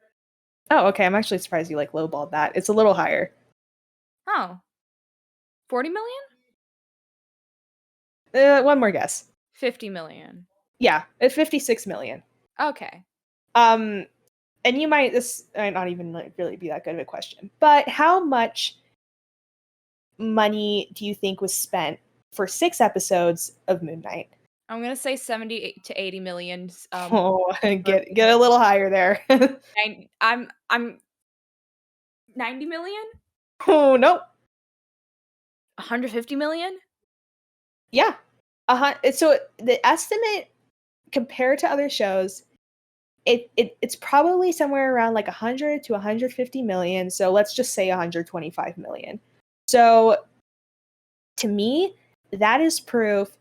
Oh, okay. I'm actually surprised you like lowballed that. It's a little higher. Oh, 40 million? One more guess. 50 million. Yeah, at 56 million. Okay. And this might not even like really be that good of a question, but how much money do you think was spent for 6 episodes of Moon Knight? I'm gonna say 70 to 80 million. Oh, get a little higher there. I'm 90 million? Oh, nope. 150 million? Yeah. So the estimate compared to other shows, it's probably somewhere around like 100 to 150 million. So let's just say 125 million. So to me, that is proof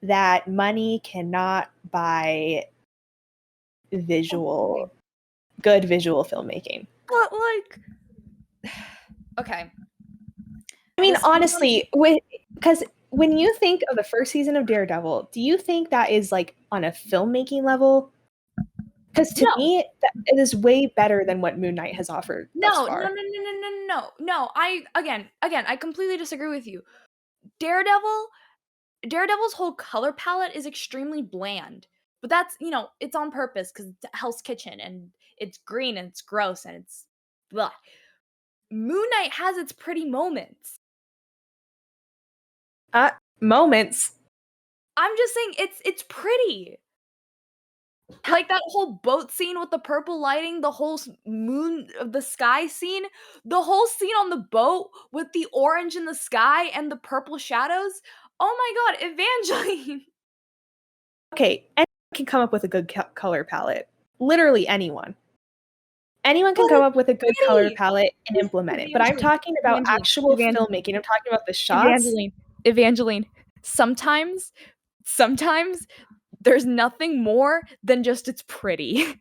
that money cannot buy good visual filmmaking. But like okay. I mean, This honestly, because when you think of the first season of Daredevil, do you think that is like on a filmmaking level? Because to No. me, it is way better than what Moon Knight has offered thus No, far. no. I again, I completely disagree with you. Daredevil's whole color palette is extremely bland. But that's, it's on purpose because it's Hell's Kitchen and it's green and it's gross and it's blah. Moon Knight has its pretty moments. Moments. I'm just saying it's pretty. Like that whole boat scene with the purple lighting, the whole moon of the sky scene, the whole scene on the boat with the orange in the sky and the purple shadows. Oh my god, Evangeline. Okay, anyone can come up with a good color palette. Literally anyone. Anyone can come up with a good color palette and implement it. But I'm talking about actual filmmaking. I'm talking about the shots. Evangeline. Sometimes there's nothing more than just it's pretty.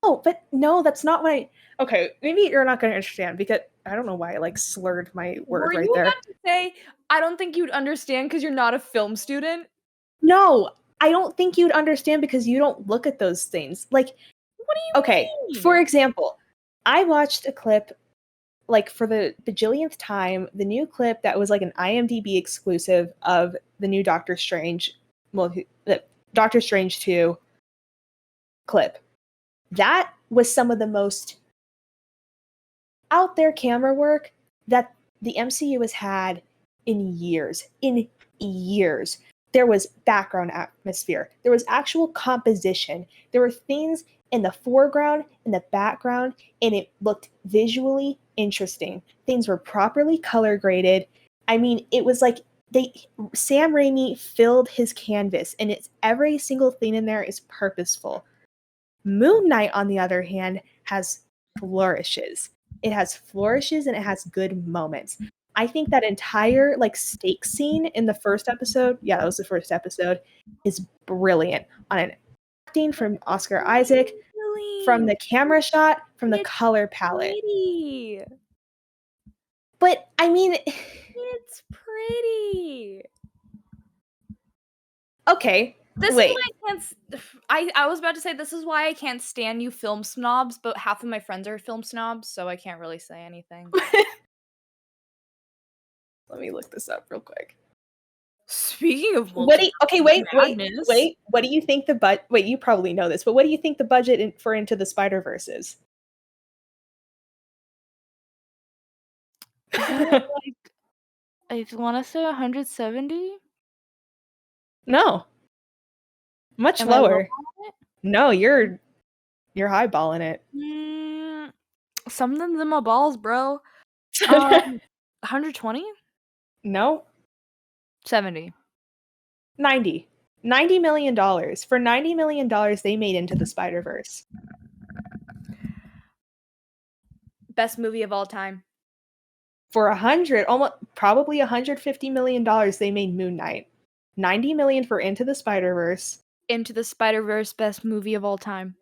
Oh, but no, that's not what I. Okay, maybe you're not going to understand because I don't know why I like slurred my word Were right you there. about to say, I don't think you'd understand because you're not a film student? No, I don't think you'd understand because you don't look at those things. Like, What do you okay, mean? for example, I watched a clip like for the bajillionth time, the new clip that was like an IMDb exclusive of the new Doctor Strange, the Doctor Strange 2 clip. That was some of the most out there camera work that the MCU has had in years. In years. There was background atmosphere. There was actual composition. There were things in the foreground, in the background, and it looked visually interesting. Things were properly color graded. I mean, it was like Sam Raimi filled his canvas, and it's every single thing in there is purposeful. Moon Knight, on the other hand, has flourishes. It has flourishes and it has good moments. I think that entire like stake scene in the first episode, yeah, that was the first episode, is brilliant. On an acting from Oscar Isaac, from the camera shot, from the It's color palette. pretty. But I mean, It's pretty. okay, This is wait. why I can't. I was about to say this is why I can't stand you film snobs, but half of my friends are film snobs, so I can't really say anything. Let me look this up real quick. Speaking of What do you, okay, wait. madness, What do you think wait, you probably know this, but what do you think the budget for Into the Spider-Verse is? like I want to say 170. No, much Am I lower. lowballing it? No, you're highballing it. Something's in my balls, bro. 120? No, 70. 90. $90 million. For $90 million, they made Into the Spider-Verse. Best movie of all time. For almost probably $150 million, they made Moon Knight. $90 million for Into the Spider-Verse. Into the Spider-Verse, best movie of all time.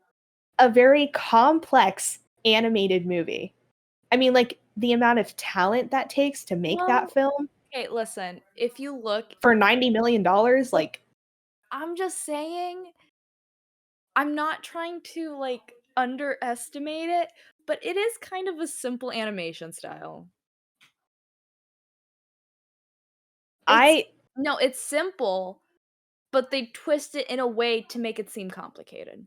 A very complex animated movie. I mean, like, the amount of talent that takes to make that film. Okay, listen. If you look For $90 million, like, I'm just saying, I'm not trying to like underestimate it, but it is kind of a simple animation style. No, it's simple, but they twist it in a way to make it seem complicated.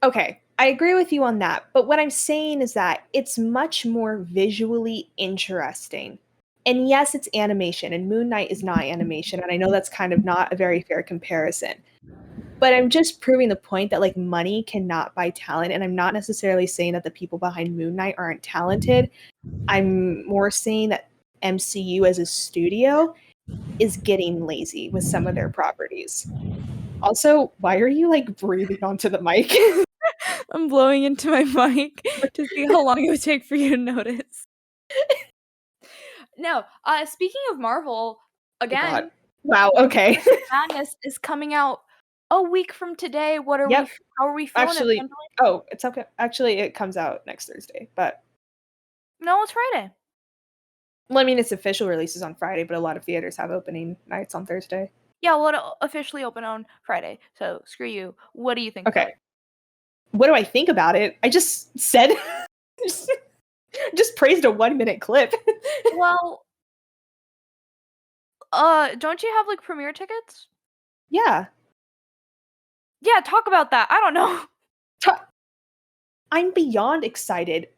Okay, I agree with you on that. But what I'm saying is that it's much more visually interesting. And yes, it's animation, and Moon Knight is not animation. And I know that's kind of not a very fair comparison. But I'm just proving the point that like money cannot buy talent. And I'm not necessarily saying that the people behind Moon Knight aren't talented. I'm more saying that MCU as a studio is getting lazy with some of their properties. Also, why are you like breathing onto the mic? I'm blowing into my mic to see how long it would take for you to notice. No, speaking of Marvel, again, wow, okay. Madness is coming out a week from today. What are Yep. how are we feeling? Actually, it's okay. Actually, it comes out next Thursday, but No, it's Friday. well, I mean, its official release is on Friday, but a lot of theaters have opening nights on Thursday. Yeah, well, it'll officially open on Friday. So screw you. What do you think about Okay. it? What do I think about it? I just said, just praised a 1-minute clip. Well, don't you have like premiere tickets? Yeah. Yeah, talk about that. I don't know. I'm beyond excited.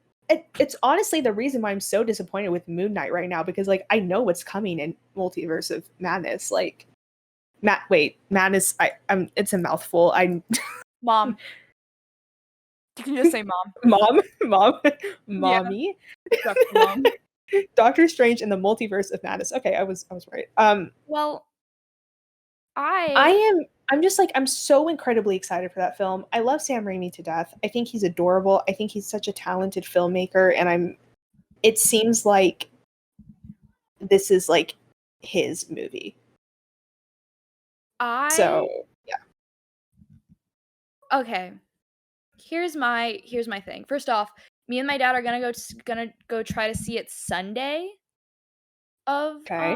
It's honestly the reason why I'm so disappointed with Moon Knight right now, because like I know what's coming in Multiverse of Madness. Like, Madness. It's a mouthful. Mom. You can just say mom. Mommy. Yeah. Mom. Doctor Strange in the Multiverse of Madness. Okay, I was right. Well, I'm just like, I'm so incredibly excited for that film. I love Sam Raimi to death. I think he's adorable. I think he's such a talented filmmaker, and it seems like this is like his movie. So yeah. Okay. Here's my thing. First off, me and my dad are gonna go try to see it Sunday of Okay.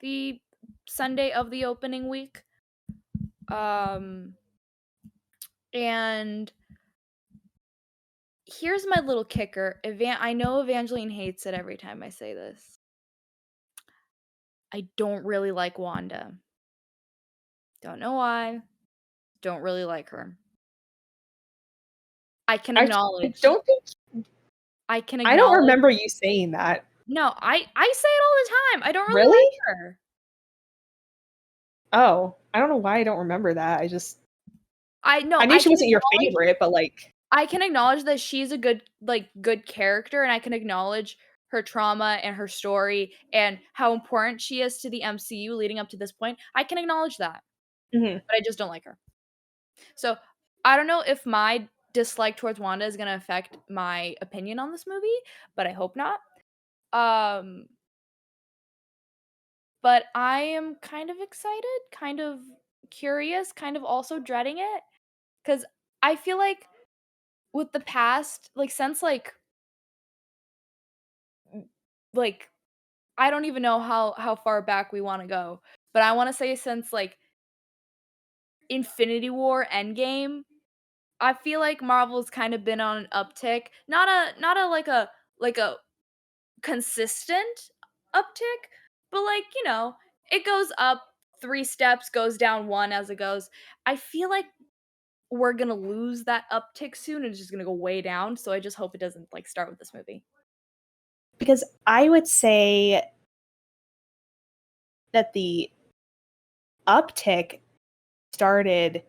the Sunday of the opening week. And here's my little kicker. I know Evangeline hates it every time I say this. I don't really like Wanda. Don't know why. Don't really like her. I can I acknowledge. don't think I can I don't acknowledge. remember you saying that. No, I say it all the time. I don't really Really? like her. Oh, I don't know why I don't remember that. I no, I knew she wasn't your favorite, but, like I can acknowledge that she's a good character, and I can acknowledge her trauma and her story and how important she is to the MCU leading up to this point. I can acknowledge that, mhm. but I just don't like her. So, I don't know if my dislike towards Wanda is gonna affect my opinion on this movie, but I hope not. Um, but I am kind of excited, kind of curious, kind of also dreading it, because I feel like with the past, like, since, like, I don't even know how far back we wanna go, but I wanna say since, Infinity War, Endgame, I feel like Marvel's kind of been on an uptick. Not a like a consistent uptick, but, it goes up 3 steps, goes down 1 as it goes. I feel like we're gonna lose that uptick soon, and it's just gonna go way down, so I just hope it doesn't, start with this movie. Because I would say that the uptick started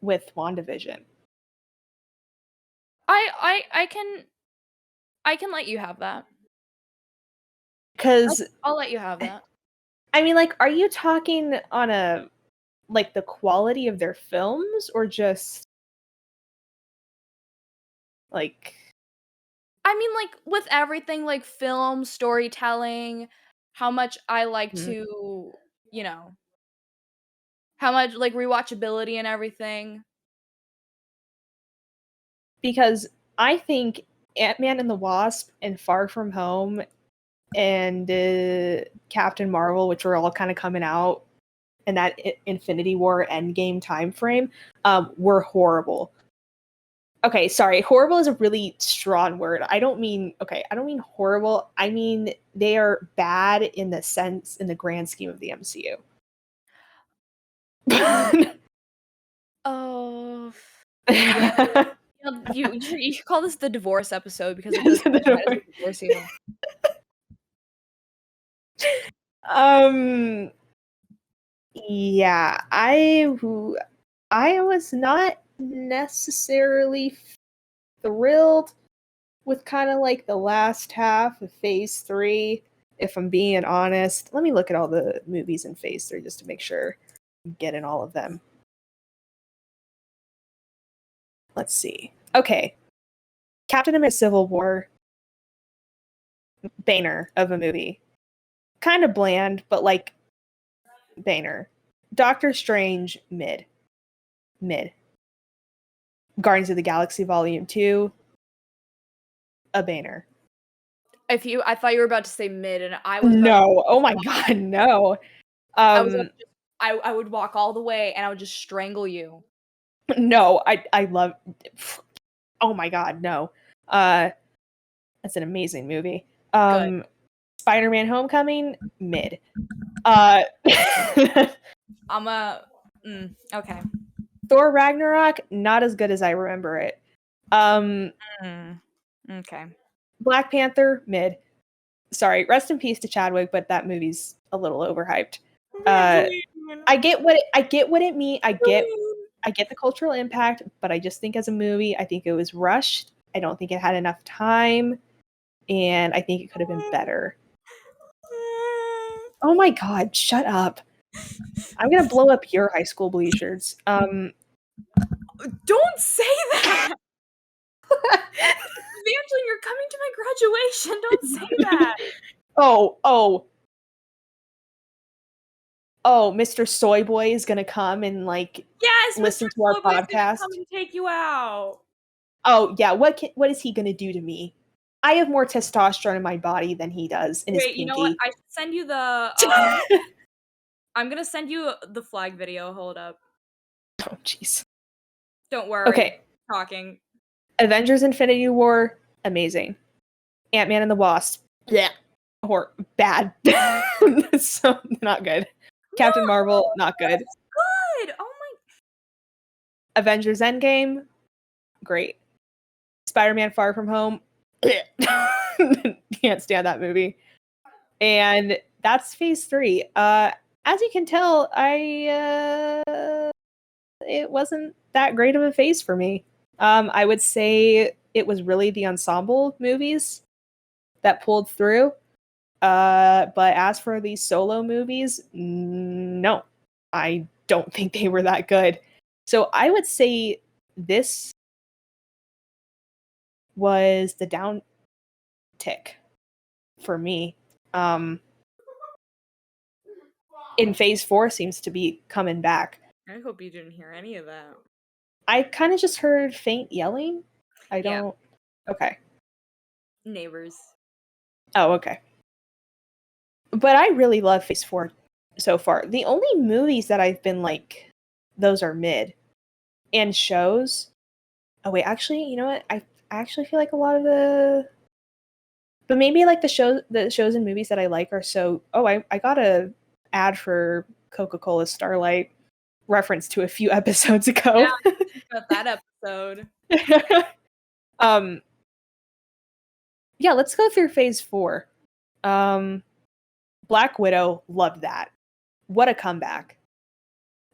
with WandaVision. I can let you have that. Because I'll let you have that. I mean, like, are you talking on the quality of their films or just, like I mean, with everything, film, storytelling, how much I like Mhm. to, you know, how much, rewatchability and everything. Because I think Ant-Man and the Wasp and Far From Home and, Captain Marvel, which were all kinda coming out in that Infinity War Endgame timeframe, were horrible. Okay, sorry. Horrible is a really strong word. I don't mean horrible. I mean they are bad in the grand scheme of the MCU. Oh, yeah. You should call this the divorce episode because it does kind of divorce you. um yeah, I was not necessarily thrilled with kind of like the last half of phase 3 if I'm being honest. Let me look at all the movies in phase 3 just to make sure I'm getting all of them. Let's see. Okay. Captain America Civil War, banger of a movie. Kind of bland, but like banger. Doctor Strange, mid. Mid. Guardians of the Galaxy Volume 2, a banger. I thought you were about to say mid, and I was about to No. Oh my god, no. I was about Um to just I would walk all the way, and I would just strangle you. no, I love oh my god, no. That's an amazing movie. Good. Spider-Man Homecoming, mid. Uh Okay. Thor Ragnarok, not as good as I remember it. Um Mm, okay. Black Panther, mid. Sorry, rest in peace to Chadwick, but that movie's a little overhyped. I get what it mean. I get the cultural impact, but I just think as a movie, I think it was rushed. I don't think it had enough time, and I think it could have been better. Oh my god, shut up. I'm gonna blow up your high school bleachers. Don't say that! Evangeline, you're coming to my graduation, don't say that! oh, oh. Oh, Mr. Soy Boy is gonna come and like Yes, Mr. listen to our Soyboy's gonna podcast. come and take you out! Oh yeah, what is he gonna do to me? I have more testosterone in my body than he does in his Wait, you know what? pinky. I should send you the, I'm gonna send you the flag video, hold up. Oh jeez. Don't worry, Okay. talking. Avengers Infinity War, amazing. Ant-Man and the Wasp, yeah, or bad. So not good. Captain Marvel, not good. It's good. Oh my. Avengers Endgame, great. Spider-Man Far From Home, can't stand that movie. And that's phase 3. As you can tell, it wasn't that great of a phase for me. I would say it was really the ensemble movies that pulled through. But as for these solo movies, no, I don't think they were that good. So I would say this was the down tick for me. In phase 4 seems to be coming back. I hope you didn't hear any of that. I kind of just heard faint yelling. I Yeah. don't. Okay. Neighbors. Oh, okay. But I really love phase 4 so far. The only movies that I've been like, those are mid. And shows. Oh, wait, actually, you know what? I actually feel like a lot of the. But maybe like the shows and movies that I like are so. Oh, I got a ad for Coca-Cola Starlight reference to a few episodes ago. Yeah, about that episode. Yeah, let's go through phase 4. Black Widow, loved that. What a comeback.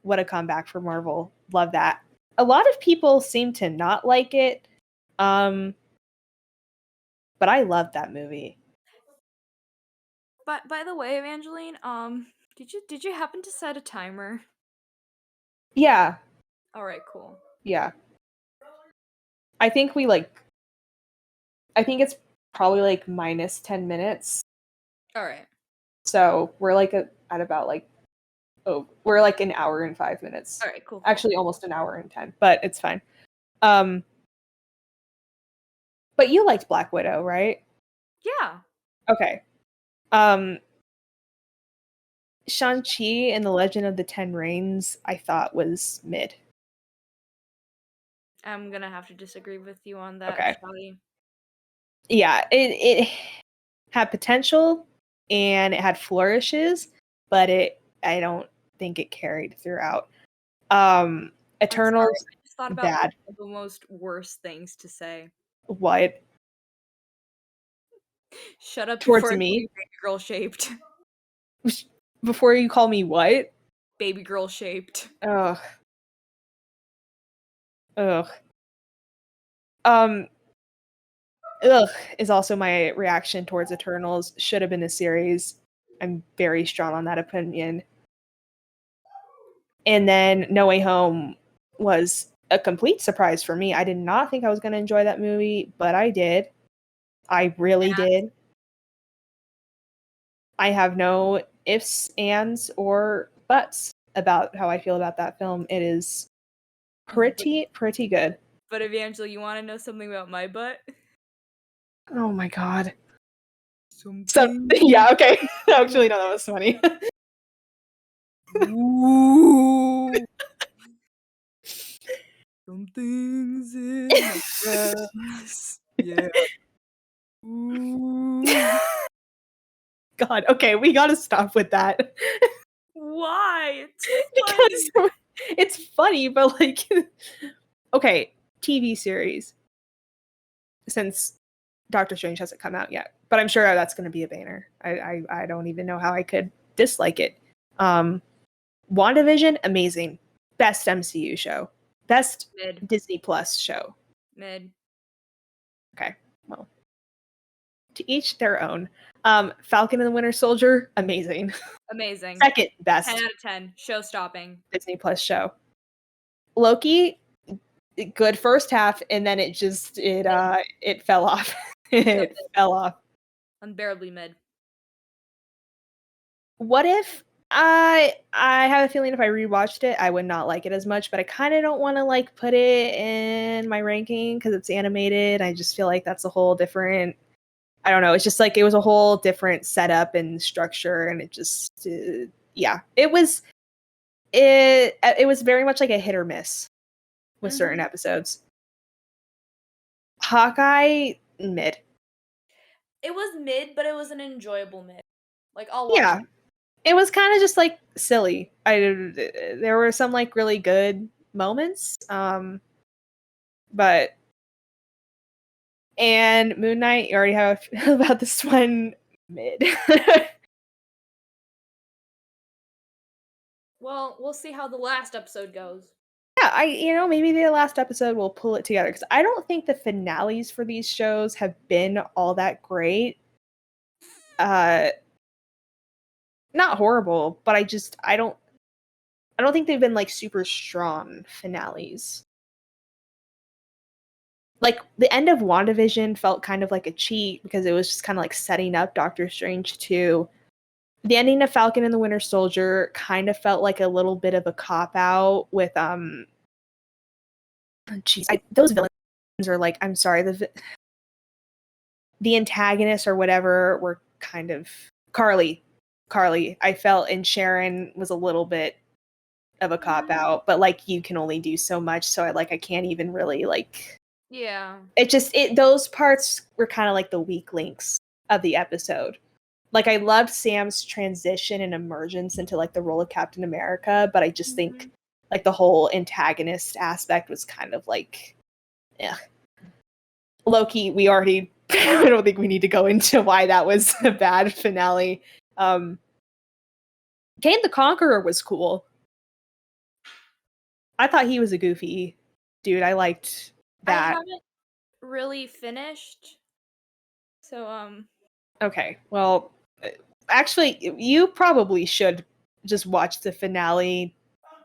What a comeback for Marvel. Love that. A lot of people seem to not like it. But I loved that movie. But by the way, Evangeline, did you happen to set a timer? Yeah. All right, cool. Yeah. I think it's probably like minus 10 minutes. All right. So we're like at about like, we're like an hour and 5 minutes. All right, cool. Actually, almost an hour and 10, but it's fine. But you liked Black Widow, right? Yeah. Okay. Shang-Chi and the Legend of the Ten Rings, I thought was mid. I'm gonna have to disagree with you on that, Okay. Shadi. Yeah, it had potential and it had flourishes, but I don't think it carried throughout. Eternals, I just thought about bad. the most worst things to say. What? Shut up Towards before I call me? you baby girl shaped. Before you call me what? Baby girl shaped. Ugh. Ugh. Ugh is also my reaction towards Eternals. Should have been a series. I'm very strong on that opinion. And then No Way Home was a complete surprise for me. I did not think I was going to enjoy that movie, but I did. I really did. I have no ifs, ands, or buts about how I feel about that film. It is pretty good. But Evangela, you want to know something about my butt? Oh my god. Something. Yeah, okay. Actually, no, that was funny. Ooh. Something's in my grass. Yeah. Ooh. God, okay, we gotta stop with that. Why? It's Because it's funny, but like, okay, TV series. Since Doctor Strange hasn't come out yet, but I'm sure that's going to be a banner. I don't even know how I could dislike it. WandaVision, amazing, best MCU show, best Mid. Disney Plus show. Mid. Okay, well, to each their own. Falcon and the Winter Soldier, amazing. Amazing. Second best 10 out of 10. Show stopping. Disney Plus show. Loki, good first half, and then it fell off. It fell off. Unbearably mid. What if I have a feeling if I rewatched it, I would not like it as much, but I kind of don't want to like put it in my ranking because it's animated. I just feel like that's a whole different. I don't know. It's just like it was a whole different setup and structure, and it just yeah, it was very much like a hit or miss with certain episodes. Hawkeye, mid. It was mid, but it was an enjoyable mid. Like, I'll watch Yeah. it. It was kind of just like silly. There were some like really good moments. But and Moon Knight, you already have about this one mid. Well, we'll see how the last episode goes. Yeah, maybe the last episode will pull it together because I don't think the finales for these shows have been all that great. Not horrible, but I don't think they've been like super strong finales. Like the end of WandaVision felt kind of like a cheat because it was just kind of like setting up Doctor Strange 2. The ending of Falcon and the Winter Soldier kind of felt like a little bit of a cop out with those villains are like, I'm sorry, the antagonists or whatever were kind of Carly, I felt, and Sharon was a little bit of a cop out, but like you can only do so much, so I can't even really like. Yeah. Those parts were kind of like the weak links of the episode. Like I loved Sam's transition and emergence into like the role of Captain America, but I just think like the whole antagonist aspect was kind of like, yeah. Loki, we already I don't think we need to go into why that was a bad finale. Kane the Conqueror was cool. I thought he was a goofy dude. I liked I that. haven't really finished. So, Okay, well, actually, you probably should just watch the finale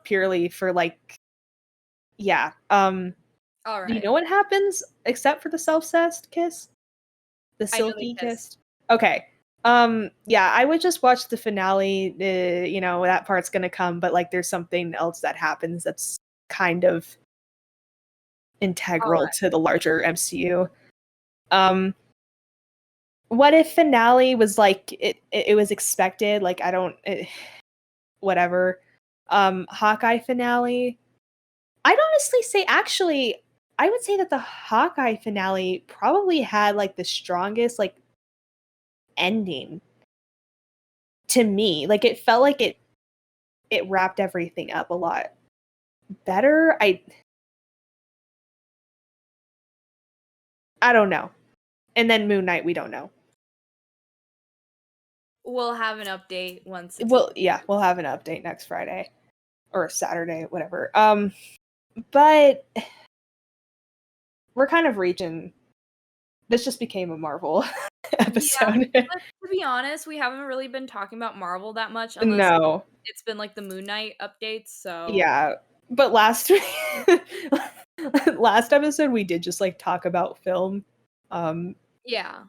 purely for like, yeah. all Do you right. know what happens except for the self-cessed kiss? The I know the silky kiss. kiss? Okay. Yeah, I would just watch the finale. That part's gonna come, but like there's something else that happens that's kind of All integral right. to the larger MCU. What if finale was like it was expected? Like whatever. Hawkeye finale. I'd honestly say actually I would say that the Hawkeye finale probably had like the strongest like ending to me. Like it felt like it wrapped everything up a lot better. I don't know. And then Moon Knight, we don't know. We'll have an update once it's Well, yeah, we'll have an update next Friday or Saturday, whatever. But we're kind of reaching. This just became a Marvel Yeah, episode. but to be honest, we haven't really been talking about Marvel that much unless No. it's been like the Moon Knight updates, so Yeah. But last episode we did just like talk about film. yeah.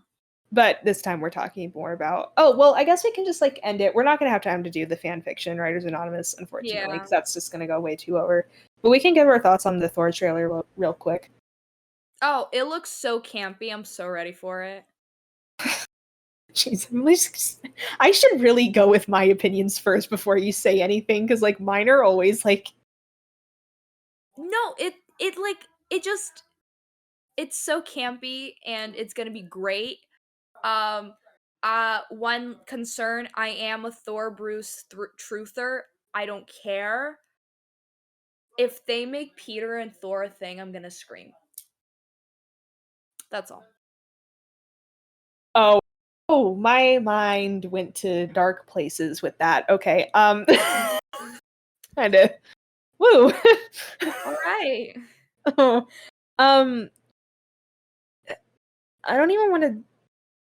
But this time we're talking more about. Oh, well, I guess we can just like end it. We're not going to have time to do the fan fiction Writers Anonymous, unfortunately, Yeah. because that's just going to go way too over. But we can give our thoughts on the Thor trailer real quick. Oh, it looks so campy. I'm so ready for it. Jeez, I should really go with my opinions first before you say anything, because like mine are always like. No, it's so campy and it's gonna be great. Um, one concern, I am a Thor Bruce truther. I don't care. If they make Peter and Thor a thing, I'm gonna scream. That's all. Oh, my mind went to dark places with that. Okay, kind of. Woo. All right. um, I don't even want to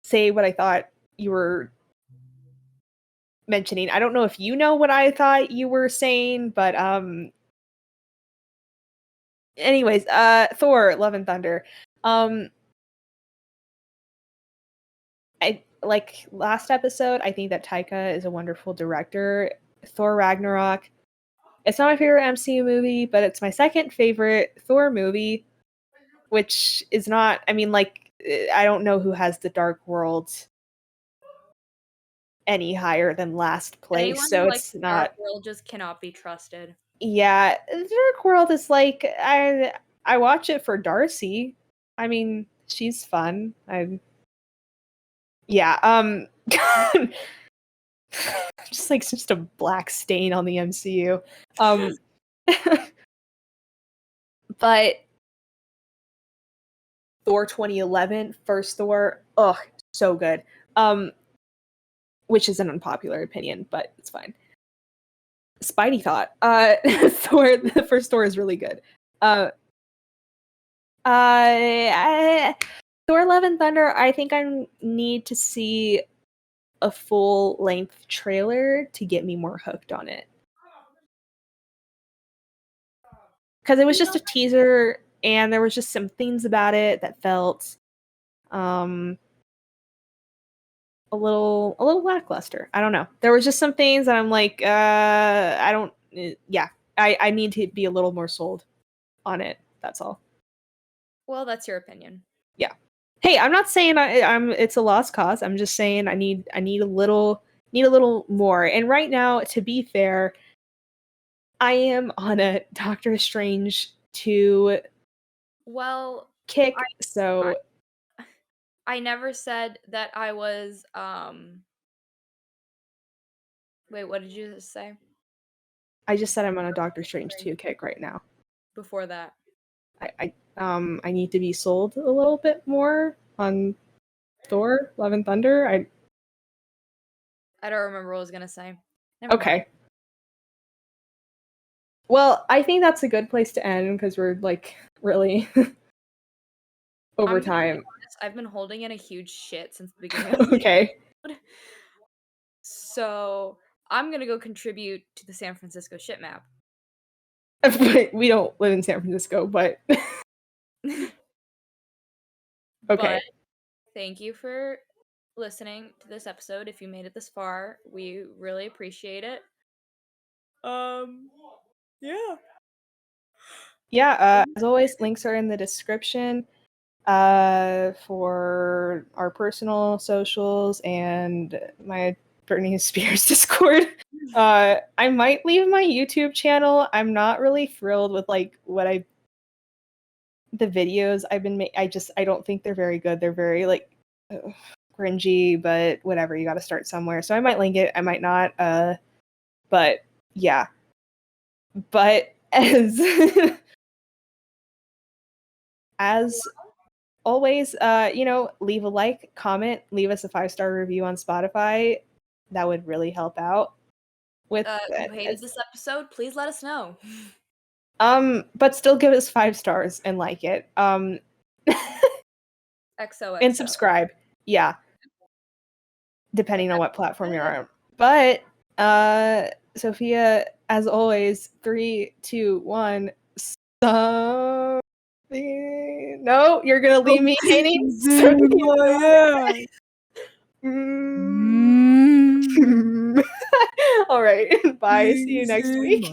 say what I thought you were mentioning. I don't know if you know what I thought you were saying, but anyways, Thor, Love and Thunder. I like last episode, I think that Taika is a wonderful director. Thor Ragnarok. It's not my favorite MCU movie, but it's my second favorite Thor movie, which is not, I mean, like, I don't know who has the Dark World any higher than last place, Anyone so who likes it's the Dark not. World just cannot be trusted. Yeah, Dark World is like I watch it for Darcy. I mean, she's fun. Yeah, just a black stain on the MCU. But Thor 2011, first Thor, ugh, so good. Which is an unpopular opinion, but it's fine. Spidey thought, the first Thor is really good. Thor: Love and Thunder, I think I need to see a full-length trailer to get me more hooked on it. Because it was just a teaser, and there was just some things about it that felt a little lackluster. I don't know. There was just some things that I'm like, I don't. Yeah, I need to be a little more sold on it. That's all. Well, that's your opinion. Yeah. Hey, I'm not saying I'm. It's a lost cause. I'm just saying I need a little more. And right now, to be fair, I am on a Doctor Strange 2 kick. So I never said that I was wait, what did you just say? I just said I'm on a Doctor Strange 2 kick right now. Before that. I need to be sold a little bit more on Thor: Love and Thunder. I don't remember what I was gonna say. Never Okay. mind. Well, I think that's a good place to end because we're like really over time. I've been holding in a huge shit since the beginning of the Okay. So I'm gonna go contribute to the San Francisco shit map. We don't live in San Francisco, but okay. But thank you for listening to this episode. If you made it this far, we really appreciate it. Yeah. Yeah, as always, links are in the description for our personal socials and my Britney Spears Discord. I might leave my YouTube channel. I'm not really thrilled with like the videos I've been I don't think they're very good. They're very like cringy, but whatever, you got to start somewhere. So I might link it, I might not. But yeah. But as always, leave a like, comment, leave us a 5-star review on Spotify. That would really help out. With if you hated this episode, please let us know. But still give us 5 stars and like it. XOXO. And subscribe. Yeah. Depending on what platform you're on. But Sophia, as always, 3, 2, 1. No, you're gonna leave me hanging. All right. Bye. See you next week.